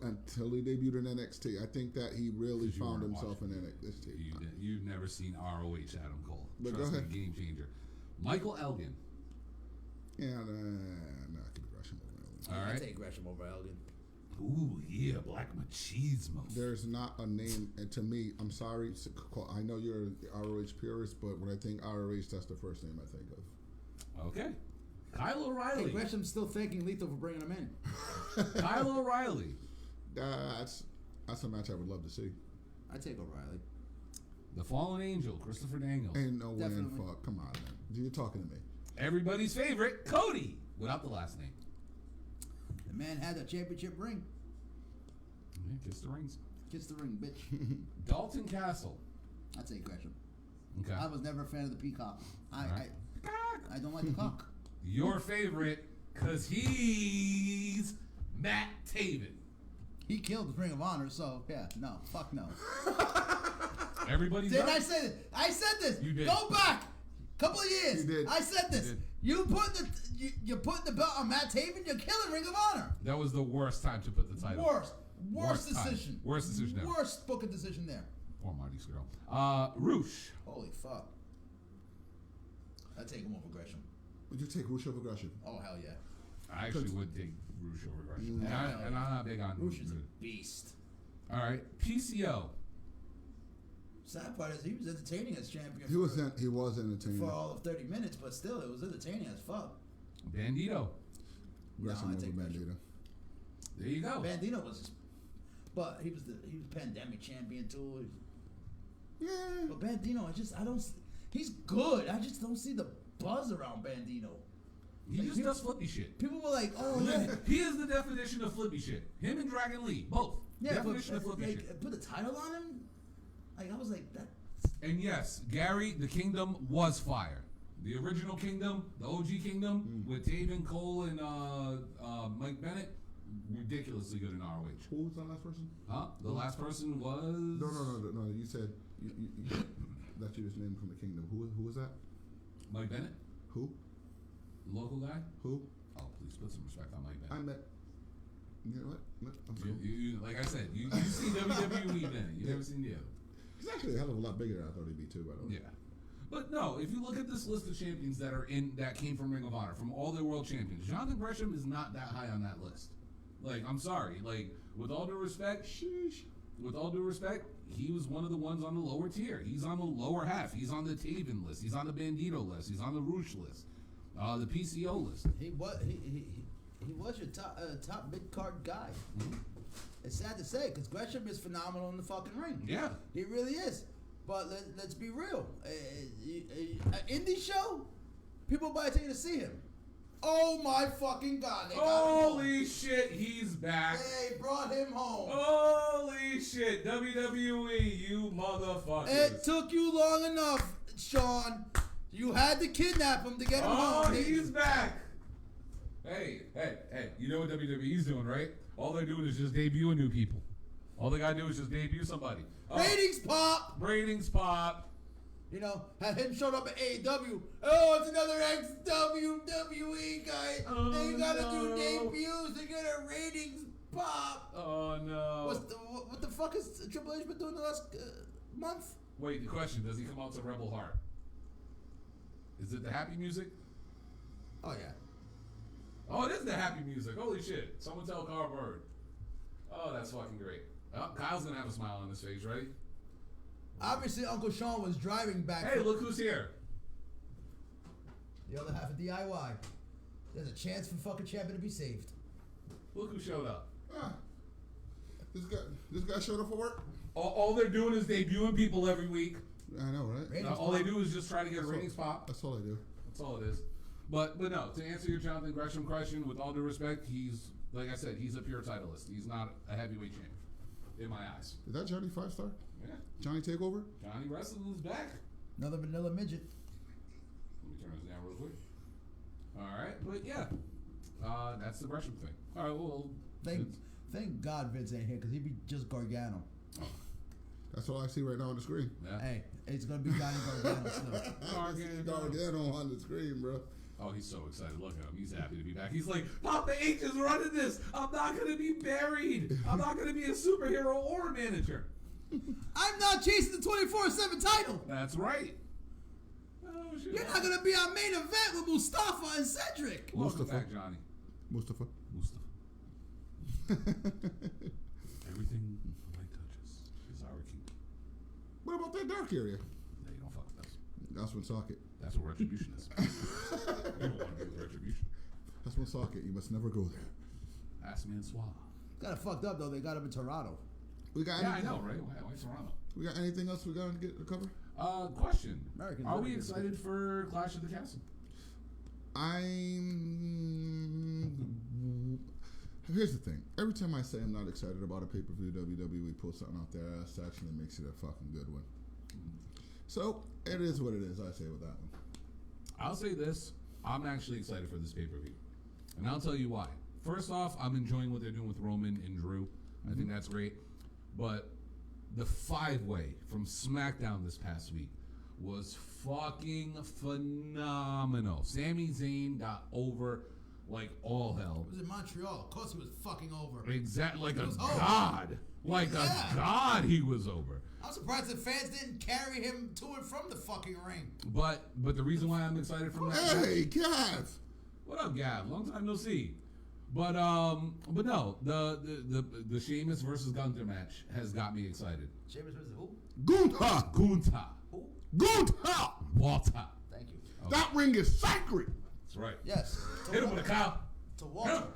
until he debuted in NXT, I think that he really Because you found weren't himself watching. in NXT. You've never seen ROH Adam Cole. But Trust go me, ahead. game changer. Michael Elgin. Yeah, nah, I could Gresham over Elgin. All I right. take Gresham over Elgin. Ooh, yeah, Black Machismo. There's not a name, and to me, I'm sorry, I know you're an ROH purist, but when I think ROH, that's the first name I think of. Okay. Kyle Hey, O'Reilly. Gresham's still thanking Lethal for bringing him in. Kyle O'Reilly. That's a match I would love to see. I take O'Reilly. The Fallen Angel, Christopher Daniels. Ain't no way in Definitely. fuck. Come on, man. You're talking to me. Everybody's favorite, Cody, without the last name. The man had a championship ring. Yeah, kiss the rings. Kiss the ring, bitch. Dalton Castle. I take Gresham. Okay. I was never a fan of the peacock. Right. I don't like the cock. Your favorite, because he's Matt Taven. He killed the Ring of Honor, so yeah, no, fuck no. Everybody's Didn't right. I say this? I said this. You did. Go back. Couple of years. You did. I said this. You did. You're putting the belt on Matt Taven. You're killing Ring of Honor. That was the worst time to put the title. Worst time. decision. Worst decision ever. Worst booking decision there. Poor Marty's girl. Roosh. Holy fuck. I take him over Gresham. Would you take Rush over Gresham? Oh hell yeah. I actually would take Roosh over Gresham. Yeah. And I'm not big on Roosh is a beast. All right. PCO. Sad part is he was entertaining as champion. He was entertaining. for all of 30 minutes, but still, it was entertaining as fuck. Bandito. Gresham No, I over take Gresham. Bandito. There you go. Bandito was just, but he was pandemic champion too. Yeah. But Bandito, he's good. I just don't see the buzz around Bandito. He just does flippy shit. People were like, oh yeah. He is the definition of flippy shit. Him and Dragon Lee, both. Yeah, Definition of but flippy like, shit. put the title on him? Like, I was like, that. And yes, Gary, the Kingdom was fire. The original Kingdom, the OG Kingdom, with Taven, Cole, and Mike Bennett, ridiculously good in ROH. Who was that last person? Huh? The last person was... No. You said that's your name from the Kingdom. Who was that? Mike Bennett? Who? Local guy? Who? Oh, please put some respect on Mike I Bennett. met. You know what? I'm cool. You, like I said, you see WWE Bennett. You never seen the other. He's actually a hell of a lot bigger than I thought he'd be too. By the way. Yeah. But no, if you look at this list of champions that came from Ring of Honor, from all their world champions, Jonathan Gresham is not that high on that list. Like, I'm sorry. Like, with all due respect, he was one of the ones on the lower tier. He's on the lower half. He's on the Taven list. He's on the Bandito list. He's on the Roosh list. The PCO list. He was your top mid card guy. Mm-hmm. It's sad to say because Gresham is phenomenal in the fucking ring. Yeah. He really is. But let's be real. An indie show, people buy a ticket to see him. Oh my fucking god! They got him Holy shit, he's back. They brought him home. Holy shit, WWE, you motherfuckers. It took you long enough, Sean. You had to kidnap him to get him home. He's back. Hey, you know what WWE's doing, right? All they're doing is just debuting new people. All they gotta do is just debut somebody. Ratings pop. Ratings pop. You know, had him showed up at AEW. Oh, it's another ex-WWE guy. They gotta do debuts. They get a ratings pop. Oh no. What the fuck has Triple H been doing the last month? Wait, the question: does he come out to Rebel Heart? Is it the happy music? Oh yeah. Oh, it is the happy music. Holy shit! Someone tell Carl Bird. Oh, that's fucking great. Oh, Kyle's gonna have a smile on his face. Ready? Obviously, Uncle Sean was driving back. Hey, look who's here. The other half of DIY. There's a chance for fucking champion to be saved. Look who showed up. This guy showed up for work. All they're doing is debuting people every week. I know, right? All they do is just try to get a ratings pop. That's all I do. That's all it is. But no, to answer your Jonathan Gresham question, with all due respect, he's, like I said, he's a pure titleist. He's not a heavyweight champion, in my eyes. Is that Johnny 5-star? Yeah. Johnny Takeover? Johnny Wrestling's back. Another vanilla midget. Let me turn this down real quick. All right, but yeah, that's the Gresham thing. All right, well, Thank God Vince ain't here because he'd be just Gargano. That's all I see right now on the screen. Yeah. Hey, it's gonna be Johnny Gargano still. Gargano on the screen, bro. Oh, he's so excited. Look at him. He's happy to be back. He's like, Papa H is running this. I'm not going to be buried. I'm not going to be a superhero or a manager. I'm not chasing the 24/7 title. That's right. Oh, shit. You're not gonna be our main event with Mustafa and Cedric. Welcome back, Johnny. Mustafa. Everything the light touches is our kingdom. What about that dark area? No, you don't fuck with us. That's when Socket. That's what retribution is. You don't want to do with retribution. That's when Socket. You must never go there. Ask me and Swab. Kind of fucked up though. They got him in Toronto. We got Yeah, I know, right? Why Toronto? We got anything else we got to get to cover? Question. Americans Are live we in excited for Clash of the Castle? Here's the thing. Every time I say I'm not excited about a pay-per-view, WWE puts something out there that actually makes it a fucking good one. So, it is what it is, I say with that one. I'll say this. I'm actually excited for this pay-per-view. And I'll tell you why. First off, I'm enjoying what they're doing with Roman and Drew. I think that's great. But the 5-way from SmackDown this past week was fucking phenomenal. Sami Zayn got over like all hell. It was in Montreal. Of course he was fucking over. Exactly, like a was god. Like a god he was over. I'm surprised the fans didn't carry him to and from the fucking ring. But the reason why I'm excited for that. Hey, Gav! What up, Gav? Long time no see. But no, the Sheamus versus Gunther match has got me excited. Sheamus versus who? Gunther. Who? Gunther! Walter. Thank you. That ring is sacred! That's right. Yes. Hit him with a cow. To Walter.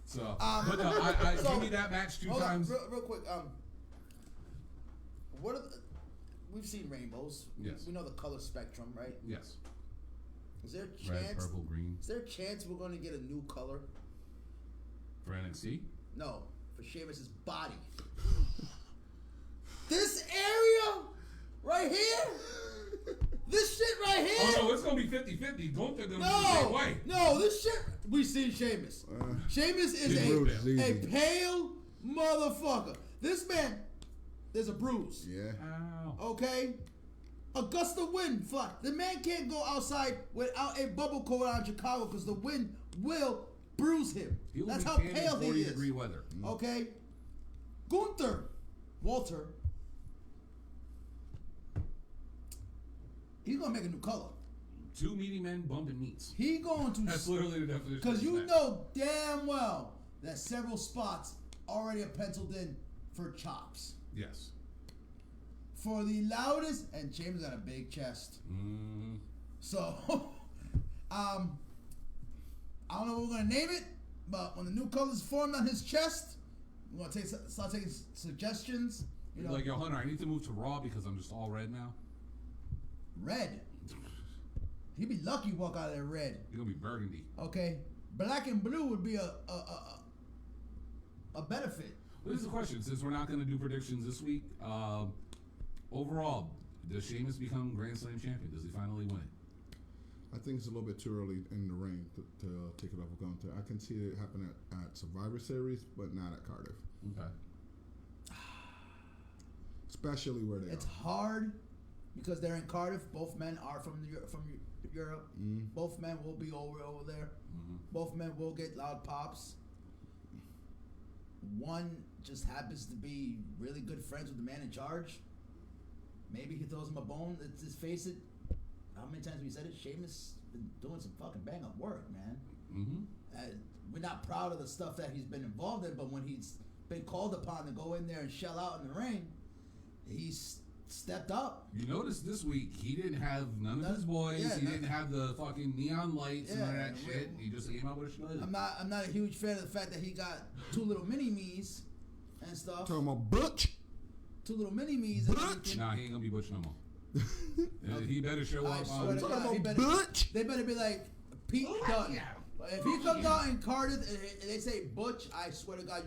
So, but no, I give me that match two times. Real quick. What are we've seen rainbows. Yes. We know the color spectrum, right? Yes. Is there a chance? Red, purple, green. Is there a chance we're going to get a new color? For NXT? No, for Sheamus's body. This area right here. This shit right here. Oh no, it's gonna be 50-50. Gunther gonna be the same way. No, this shit. We seen Sheamus. Sheamus is a pale motherfucker. This man, there's a bruise. Yeah. Ow. Okay? A gust of wind fly. The man can't go outside without a bubble coat out in Chicago because the wind will bruise him. That's how pale he is. 40-degree weather. Okay? Gunther, Walter, he's gonna make a new color. Two meaty men bumping meats. He going to. That's literally the definition. Because you know damn well that several spots already are penciled in for chops. Yes. For the loudest, and James got a big chest. So, I don't know what we're gonna name it, but when the new color's formed on his chest, we're gonna start taking suggestions. You know, Like, yo, Hunter, I need to move to Raw because I'm just all red now. red. He'd be lucky to walk out of there red. You're gonna be burgundy. Okay, black and blue would be a benefit. Well, this is a question. Since we're not gonna do predictions this week, overall, does Sheamus become Grand Slam champion? Does he finally win it? I think it's a little bit too early in the ring to take it off of Gunther. I can see it happen at Survivor Series, but not at Cardiff. Okay. Especially where they It's are. hard because they're in Cardiff. Both men are from Europe. Mm. Both men will be over there. Both men will get loud pops. One just happens to be really good friends with the man in charge. Maybe he throws him a bone. Let's just face it. How many times we said it? Sheamus been doing some fucking bang up work, man. We're not proud of the stuff that he's been involved in, but when he's been called upon to go in there and shell out in the ring, he's stepped up. You notice this week he didn't have none of his boys. Yeah, he didn't have the fucking neon lights and all Yeah, that shit. He just came out with a schnoz. I'm not a huge fan of the fact that he got two little mini me's and stuff. Talking about Butch. Two little mini me's. Nah, he ain't gonna be Butch no more. He better show I up. swear to talking God, about better, Butch. they better be like Pete Dunne. If he comes out in Cardiff and they say Butch, I swear to God,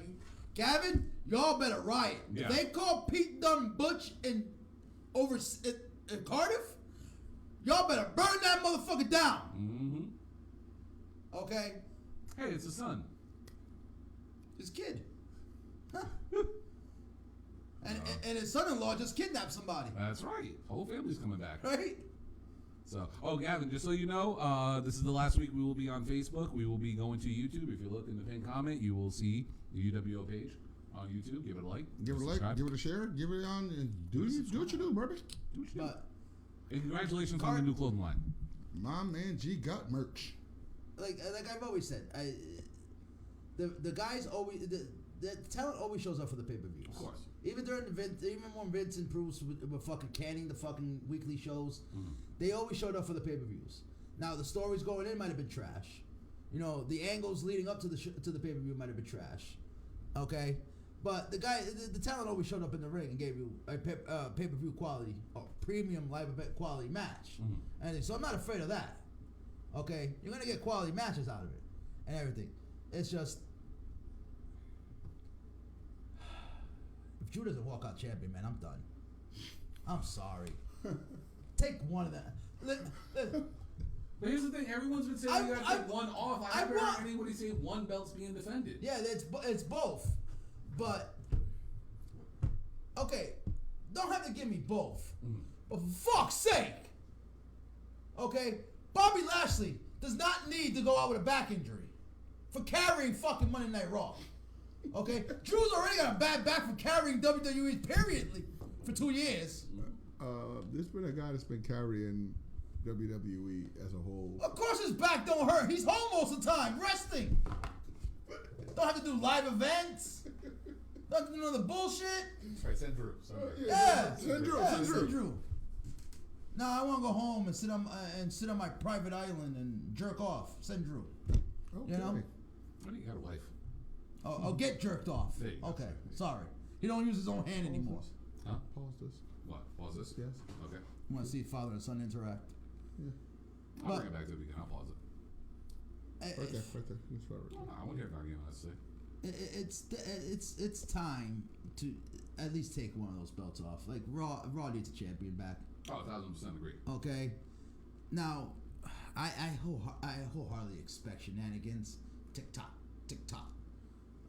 Gavin, y'all better riot. Yeah. If they call Pete Dunne Butch in Cardiff, y'all better burn that motherfucker down. Okay? Hey, it's a son. His kid. Huh. And his son-in-law just kidnapped somebody. That's right. Whole family's coming back. Right? So, Gavin, just so you know, this is the last week we will be on Facebook. We will be going to YouTube. If you look in the pinned comment, you will see the UWO page on YouTube. Give it a like. Give it a like. Subscribe. Give it a share. Give it on. And do what you do, brother. Do what you do. But And congratulations on the new clothing line. My man G got merch. like I've always said, the guys always the talent always shows up for the pay-per-views. Of course. Even during even when Vince and Bruce were fucking canning the fucking weekly shows, they always showed up for the pay-per-views. Now the stories going in might have been trash. You know, the angles leading up to the pay-per-view might have been trash. Okay, but the talent always showed up in the ring and gave you a pay-per-view quality or premium live event quality match. And so I'm not afraid of that. Okay, you're gonna get quality matches out of it and everything. It's just if Drew doesn't walk out champion, man, I'm done. I'm sorry. Take one of that. But here's the thing: everyone's been saying you gotta take one off. I haven't heard anybody say one belt's being defended. Yeah, it's both. But okay, don't have to give me both. But for fuck's sake, okay, Bobby Lashley does not need to go out with a back injury for carrying fucking Monday Night Raw. Okay, Drew's already got a bad back for carrying WWE period for 2 years. There's been a guy that's been carrying WWE as a whole. Of course his back don't hurt. He's home most of the time, resting. Don't have to do live events. Don't have to do none of the bullshit. That's right, send Drew. Yeah. Send Drew. Yeah, Send send Drew. Drew. No, I want to go home and sit on my private island and jerk off. Send Drew. Okay. You know? What do you got a wife? Oh, get jerked off. There you go. Okay, sorry. He don't use his own hand anymore. Huh? Pause this. What? Pause this? Yes. Okay. You want to see father and son interact? I'll But- bring it back to the beginning. I'll pause it. Right there. Right there. That's right. I want to hear an argument, let's say. It's time to at least take one of those belts off. Like Raw needs a champion back. Oh, 1,000% agree. Okay. Now, I wholeheartedly expect shenanigans. Tick tock, tick tock.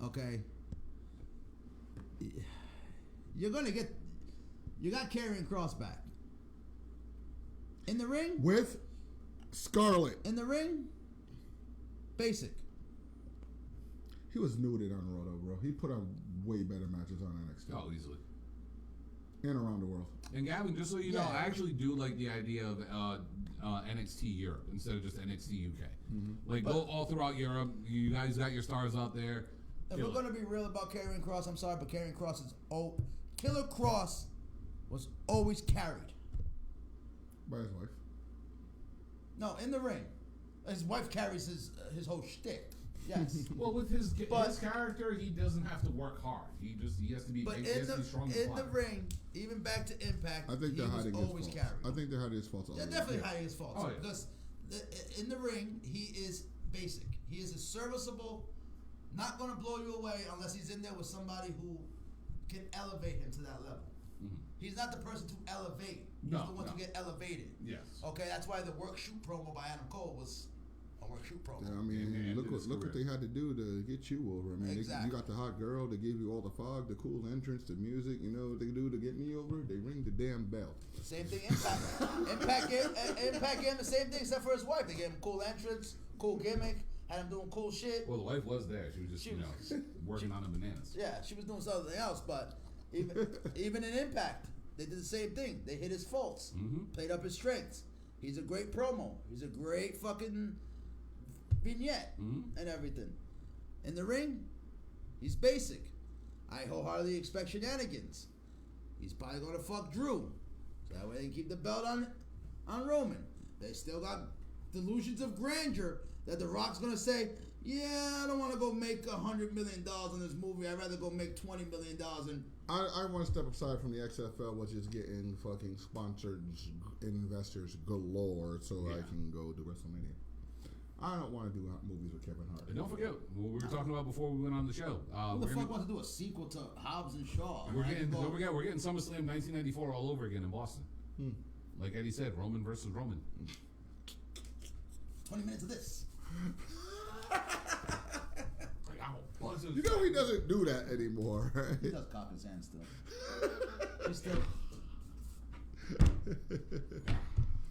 Okay. You got Karrion Kross back. In the ring? With Scarlett. In the ring? Basic. He was nuded on Raw, though, bro. He put on way better matches on NXT. Oh, easily. And around the world. And Gavin, just so you know, Yeah. I actually do like the idea of NXT Europe instead of just NXT UK. Like, go all throughout Europe. You guys got your stars out there. If Kill we're it. going to be real about Karrion Kross, I'm sorry, but Karrion Kross is Killer Kross was always carried. By his wife. No, in the ring. His wife carries his whole shtick. Yes. Well, with his But- character, he doesn't have to work hard. He has to be. But he in has to be strong the and ring, even back to Impact, I think he they're was hiding his always faults. carried. I think they're hiding his faults. They're already. definitely hiding his faults. Oh, yeah. Because in the ring, he is basic. He is a serviceable, not going to blow you away unless he's in there with somebody who can elevate him to that level. He's not the person to elevate He's No, the one no. to get elevated. Yes. Okay, that's why the work shoot promo by Adam Cole was a work shoot promo. Yeah, I mean, And look what career. they had to do to get you over. I mean, Exactly. you got the hot girl. They gave you all the fog, the cool entrance, the music. You know what they do to get me over? They ring the damn bell. Same thing. Impact gave him the same thing except for his wife. They gave him cool entrance, cool gimmick, had him doing cool shit. Well, the wife was there. She was just, working on the bananas. Yeah, she was doing something else, but even in Impact, they did the same thing. They hit his faults, played up his strengths. He's a great promo. He's a great fucking vignette and everything. In the ring, he's basic. I wholeheartedly expect shenanigans. He's probably gonna fuck Drew, so that way they can keep the belt on Roman. They still got delusions of grandeur that The Rock's gonna say, yeah, I don't want to go make $100 million in this movie. I'd rather go make $20 million. And I want to step aside from the XFL, which is getting fucking sponsored investors galore, so I can go to WrestleMania. I don't want to do movies with Kevin Hart. And don't forget what we were talking about before we went on the show. who the fuck wants to do a sequel to Hobbs and Shaw? Don't forget, we're getting SummerSlam 1994 all over again in Boston. Like Eddie said, Roman versus Roman. 20 minutes of this. You know he doesn't do that anymore, right? He does cock his hand still. He's still.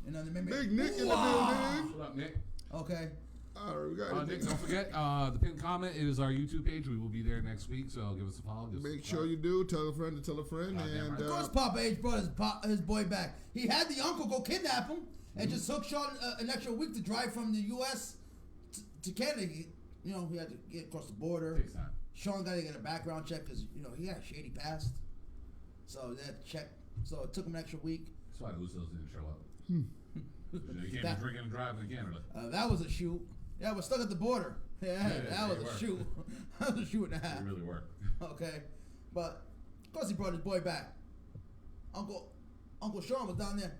You know, they made me. Big Nick in the building. What up, Nick? Okay. All right, we got Nick, don't forget, the pinned comment is our YouTube page. We will be there next week, so give us a follow. Make sure you do. Tell a friend to tell a friend. Goddamn right. Of course, Papa H brought his boy back. He had the uncle go kidnap him and just took Sean an extra week to drive from the U.S. to Canada. He had to get across the border. Takes time. Sean got to get a background check because he had a shady past. So that check. So it took him an extra week. That's why Usos didn't show up. You can't be drinking and driving in Canada. That was a shoot. Yeah, we're stuck at the border. Yeah, that was they a were. shoot. That was a shoot and a half. They really were. Okay, but of course he brought his boy back. Uncle Sean was down there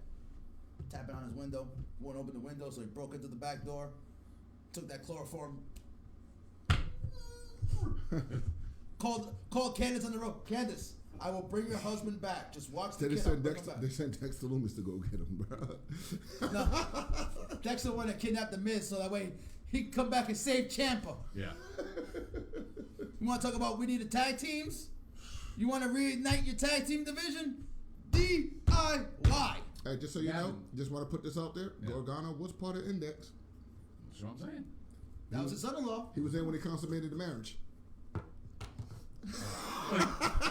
tapping on his window. Wouldn't open the window, so he broke into the back door. Took that chloroform. Called Candace on the road. Candace, I will bring your husband back. Just watch the They kid. sent Bring him back. Dexter. They sent Dexter Loomis to go get him, bro. No, Dexter the one that kidnapped the Miz, so that way he can come back and save Ciampa. Yeah. You want to talk about we need a tag teams? You want to reignite your tag team division? DIY. Hey, just so you know, just want to put this out there. Yeah. Gargano was part of Index. That's what I'm saying. That was his son-in-law. He was in when he consummated the marriage.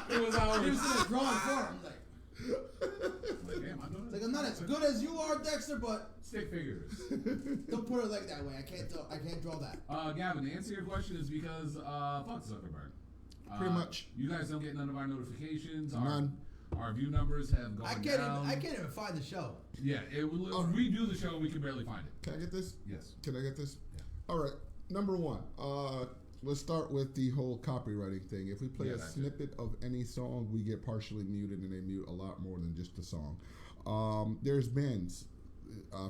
It was ours. He was in a drawing for him. Like, damn, I know Like, I'm not as good as you are, Dexter, but Stick figures. don't put it like that way. I can't draw that. Gavin, to answer your question is because fuck Zuckerberg. Pretty much. You guys don't get none of our notifications. None. Our view numbers have gone I can't down. even find the show. Yeah, we do the show and we can barely find it. Can I get this? Yes. Can I get this? Yeah. All right. Number one. Let's start with the whole copywriting thing. If we play a snippet of any song, we get partially muted, and they mute a lot more than just the song. There's bans.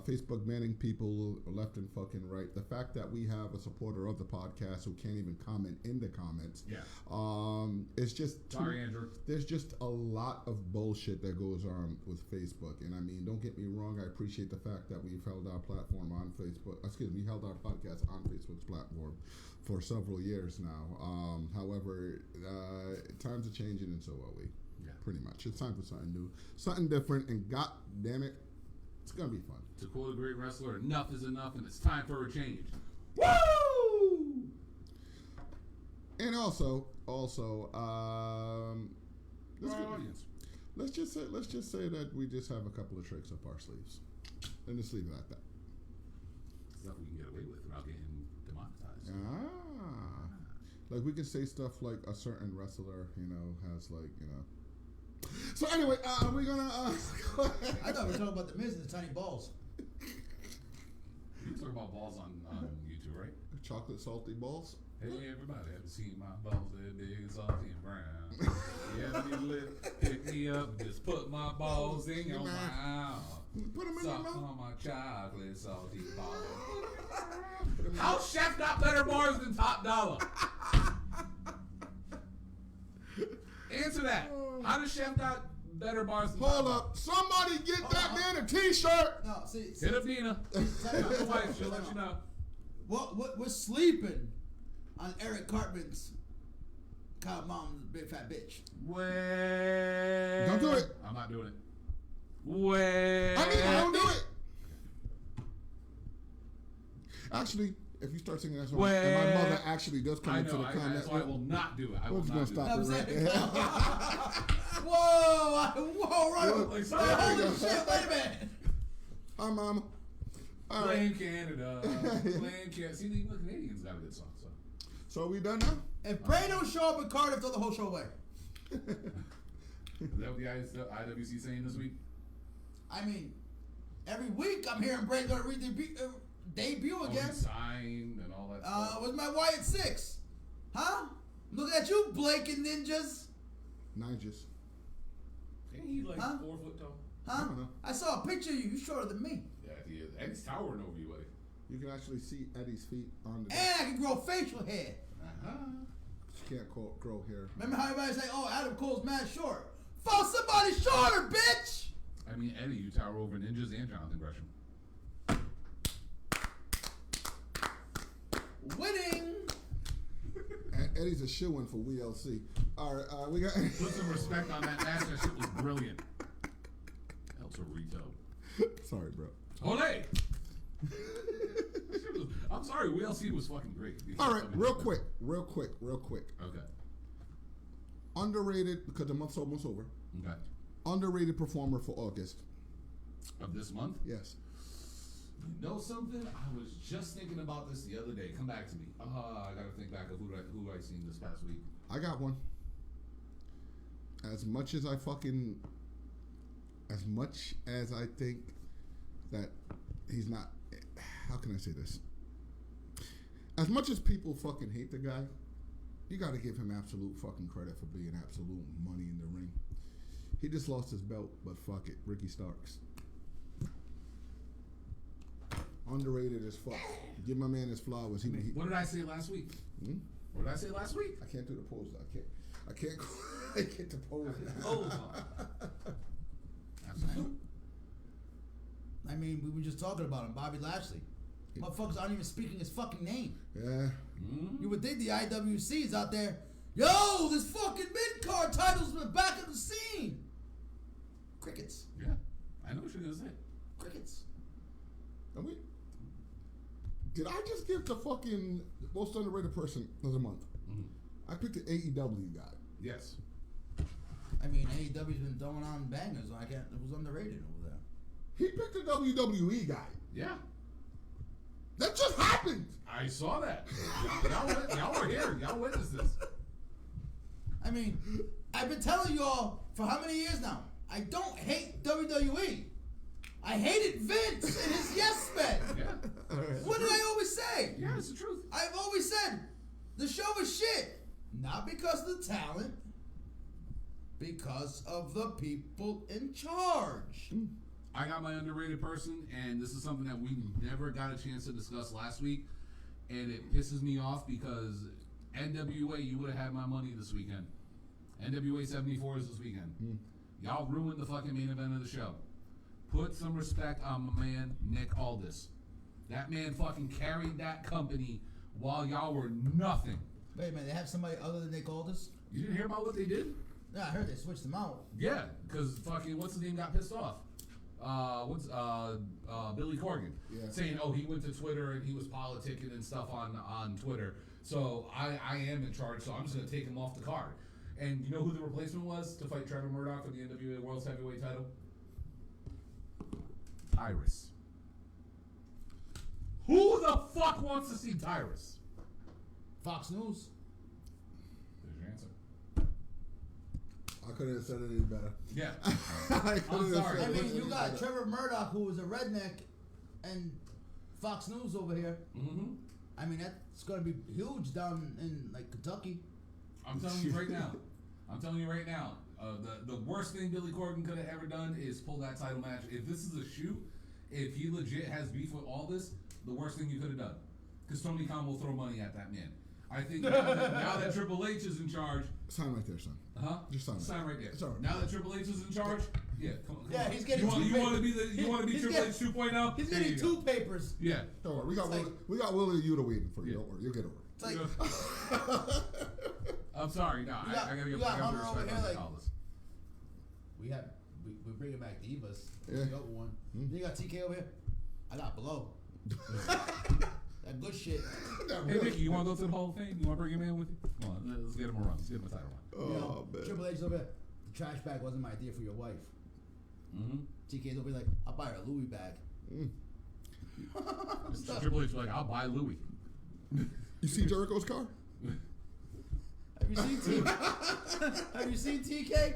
Facebook banning people left and fucking right. The fact that we have a supporter of the podcast who can't even comment in the comments. Yeah. It's just Sorry, Andrew. There's just a lot of bullshit that goes on with Facebook. And I mean, don't get me wrong, I appreciate the fact that we've held our platform on Facebook. We held our podcast on Facebook's platform for several years now. However, times are changing and so are we. Yeah. Pretty much. It's time for something new, something different, and god damn it, it's gonna be fun. To quote a great wrestler, enough is enough and it's time for a change. Woo! And also, let's just say that we just have a couple of tricks up our sleeves, and just leave it at that. Stuff we can get away with without getting demonetized. Like we can say stuff like a certain wrestler, has So anyway, we're gonna. Go ahead. I thought we were talking about the Miz and the tiny balls. You talk about balls on YouTube, right? Chocolate salty balls. Hey everybody, have you seen my balls? They're big and salty and brown. Yeah, you lit, pick me up, just put my balls in your mouth. Put them in your Suck mouth. on my chocolate salty balls. How's Chef got better bars than Top Dollar? Answer that. How does Chef got better bars than Hold Top up. Somebody get that man a T-shirt. No, see. Hit up Dina. Tell your wife, she'll let you know. What we're sleeping on Eric Cartman's Kyle Mom's big fat bitch. Wait. Don't do it. I'm not doing it. Wait. I mean, don't do it. Actually, if you start singing that song, and my mother actually does come into the comment. That's why I will not do it. I will We're not just gonna do stop it. it right there. Whoa, right. Look, Sorry, holy shit, wait a minute. Hi, Mama. All right. Playing Canada. Playing Canada. See, the Canadians got a good song. So are we done now? If Bray don't show up with Cardiff, throw the whole show away. Is that what the IWC saying this week? I mean, every week I'm hearing Bray gonna debut again. He signed and all that stuff. Where's my Wyatt 6? Huh? Look at you, Blake and Ninjas. Ninjas. Ain't he like Huh? 4 foot tall? Huh? I don't know. I saw a picture of you. You shorter than me. Yeah, he is. Eddie's towering over you, buddy. You can actually see Eddie's feet on the. And I can grow facial hair. Uh-huh. She can't grow hair. Remember how everybody say, "Oh, Adam Cole's mad short." Fuck somebody shorter, bitch. I mean, Eddie, you tower over Ninjas and Jonathan Gresham. Winning. Eddie's a shoo-in for WLC. All right, we got. Put some respect on that match. That shit was brilliant. El Torito. Sorry, bro. Olay! I'm sorry, WLC was fucking great. All right, real quick. Okay. Underrated, because the month's almost over. Okay. Underrated performer for August. Of this month? Yes. You know something? I was just thinking about this the other day. Come back to me. I gotta think back of who I seen this past week. I got one. As much as I think that he's not, how can I say this? As much as people fucking hate the guy, you got to give him absolute fucking credit for being absolute money in the ring. He just lost his belt, but fuck it. Ricky Starks. Underrated as fuck. Give my man his flowers. What did I say last week? What did I say last week? I can't do the pose. I can't get the pose. Oh. Absolutely. I mean, we were just talking about him, Bobby Lashley. Motherfuckers aren't even speaking his fucking name. Yeah. You would think the IWC's out there. Yo, this fucking mid-card title's in the back of the scene. Crickets. Yeah. I know what you're gonna say. Crickets. Did I just give the fucking most underrated person of the month? I picked the AEW guy. Yes. I mean, AEW's been throwing on bangers. It was underrated over there. He picked the WWE guy. Yeah. That just happened. I saw that. Y'all were here. Y'all witnessed this. I mean, I've been telling you all for how many years now? I don't hate WWE. I hated Vince and his yes men. Yeah. What did I always say? Yeah, it's the truth. I've always said the show is shit. Not because of the talent, because of the people in charge. I got my underrated person, and this is something that we never got a chance to discuss last week, and it pisses me off because NWA, you would have had my money this weekend. NWA 74 is this weekend. Y'all ruined the fucking main event of the show. Put some respect on my man, Nick Aldis. That man fucking carried that company while y'all were nothing. Wait a minute, they have somebody other than Nick Aldis? You didn't hear about what they did? Yeah, I heard they switched them out. Yeah, because fucking, what's his name got pissed off? Billy Corgan, saying, oh, he went to Twitter and he was politicking and stuff on Twitter. So I am in charge, so I'm just going to take him off the card. And you know who the replacement was to fight Trevor Murdoch for the NWA World's Heavyweight title? Tyrus. Who the fuck wants to see Tyrus? Fox News. There's your answer. I couldn't have said it any better. Yeah. I'm sorry. I mean, you got Trevor Murdoch, who was a redneck, and Fox News over here. Mm-hmm. I mean, that's going to be huge down in, like, Kentucky. I'm telling you right now. The worst thing Billy Corgan could have ever done is pull that title match. If this is a shoot, if he legit has beef with all this, the worst thing you could have done. Because Tony Khan will throw money at that man. I think now that Triple H is in charge. Sign right there, son. Huh? Just sign right there. It's all right. Now that Triple H is in charge, yeah, come on. Yeah, he's getting. You want to be Triple H 2.0? He's getting 2 papers. Yeah. Don't worry, we got Willie and Yuta waiting for you. Don't worry, you'll get over it. It's like, I'm sorry, no, I gotta give Hunter over respect here, to like, all this. we're bringing back Divas. Yeah. The other one. Then you got TK over here. I got Below. That good shit. Hey, Mickey, you want to go to the Hall of Fame? You want to bring him in with you? Come on, let's get him a run. Let's get him a title run. Man. Triple H over here. The trash bag wasn't my idea for your wife. TK's over here like, I'll buy her a Louis bag. Triple H like, I'll buy Louis. You see Jericho's car? Have you seen TK?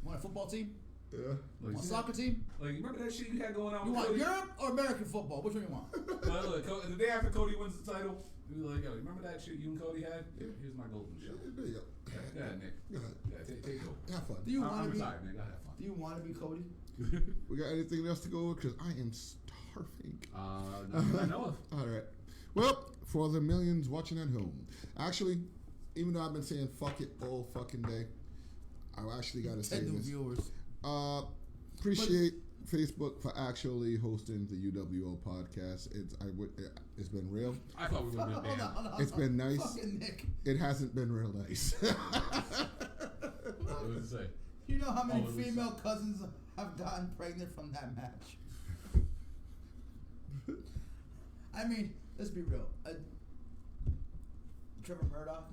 Want a football team? Yeah. Like, Want a soccer team? Like, remember that shit you had going on You with want Cody? Europe or American football? Which one you want? Look, the day after Cody wins the title, he was like, yo, remember that shit you and Cody had? Here's my golden shell. There you go. Go ahead, Nick. Go ahead. Yeah, take it over. Have fun. Do you want I'm to be? retired, man. Gotta have fun. Do you want to be Cody? We got anything else to go? Because I am starving. Nothing I know of. All right. Well, for the millions watching at home, actually, even though I've been saying fuck it all fucking day, I actually got to say 10 new this. viewers. Appreciate Facebook for actually hosting the UWO podcast. It's been real. I thought we were going to be banned. It's been nice. Fucking Nick. It hasn't been real nice. What did it say? You know how many Oh, it was- female cousins have gotten pregnant from that match? I mean, let's be real. Trevor Murdoch.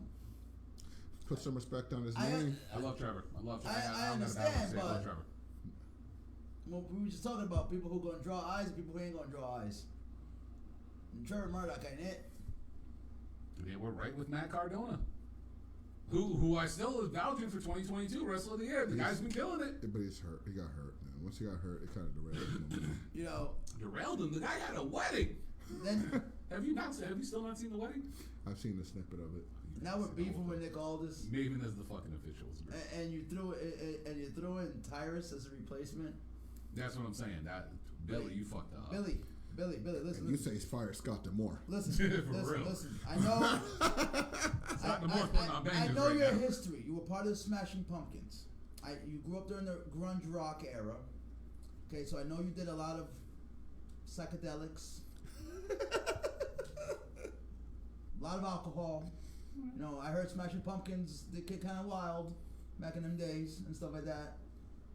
Put some respect on his I- name. I love Trevor. I love Trevor. I don't got a bad understand, word to say. I love but- Trevor. Well, we were just talking about people who are going to draw eyes and people who ain't going to draw eyes. And Trevor Murdoch ain't it. They were right with Matt Cardona, who I still is vouching for 2022 Wrestler of the Year. The guy's been killing it. But he's hurt. He got hurt, man. Once he got hurt, it kind of derailed him. You know, Derailed him. The guy had a wedding. then Have you still not seen the wedding? I've seen the snippet of it. now we're beefing with Nick Aldis. Maven as the fucking officials. Bro. And you threw in Tyrus as a replacement. That's what I'm saying. That Billy, you fucked up. Billy, listen. And you say it's fire Scott Demore. Listen, For listen, real. listen. I know. Scott Demore's putting on I bangers know right your now. history. You were part of the Smashing Pumpkins. You grew up during the grunge rock era. Okay, so I know you did a lot of psychedelics, a lot of alcohol. You know, I heard Smashing Pumpkins, they get kind of wild back in them days and stuff like that.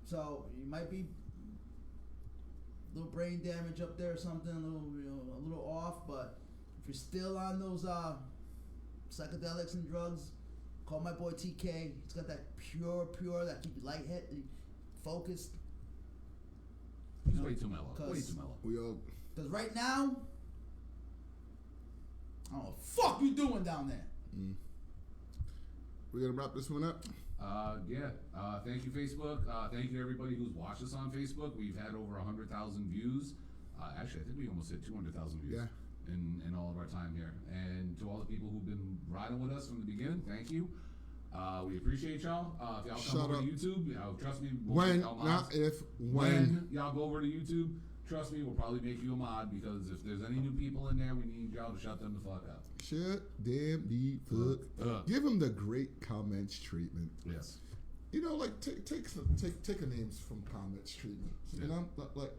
So you might be a little brain damage up there or something, a little off. But if you're still on those psychedelics and drugs, call my boy TK. He's got that pure that keep you lightheaded, focused. He's way too mellow. Way 'Cause- too mellow. We all. Because right now, I don't know what the fuck you doing down there. We're gonna wrap this one up. Yeah. Thank you, Facebook. Thank you, everybody who's watched us on Facebook. We've had over 100,000 views. Actually, I think we almost hit 200,000 views. Yeah. In all of our time here. And to all the people who've been riding with us from the beginning, thank you. We appreciate y'all. If y'all come Shut over up. to YouTube, trust me. we'll When, make y'all mods. not if, When when. y'all go over to YouTube, trust me, we'll probably make you a mod because if there's any new people in there, we need y'all to shut them the fuck up. Shut them the fuck. Give them the great comments treatment. Yes. You know, like take a names from comments treatment. You know, like.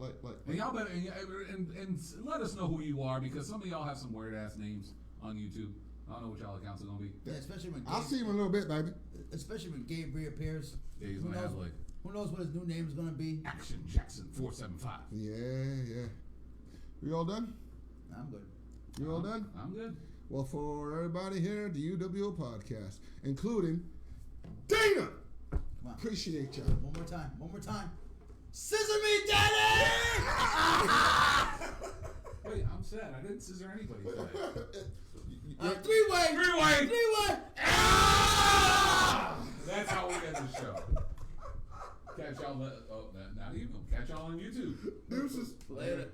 And y'all better and let us know who you are because some of y'all have some weird ass names on YouTube. I don't know what y'all accounts are gonna be. Yeah, especially when I'll see him in a little bit, baby. especially when Gabe reappears. Yeah, he's Who gonna have knows- like Who knows what his new name is gonna be? Action Jackson 475. Yeah. We all done? I'm good. We all done? I'm good. Well, for everybody here at the UWO podcast, including Dana, Come on. appreciate y'all. One more time. Scissor me, daddy! Wait, I'm sad. I didn't scissor anybody today. Three-way! That's how we end the show. Catch y'all. Not even. Catch y'all on YouTube. Deuces. Later.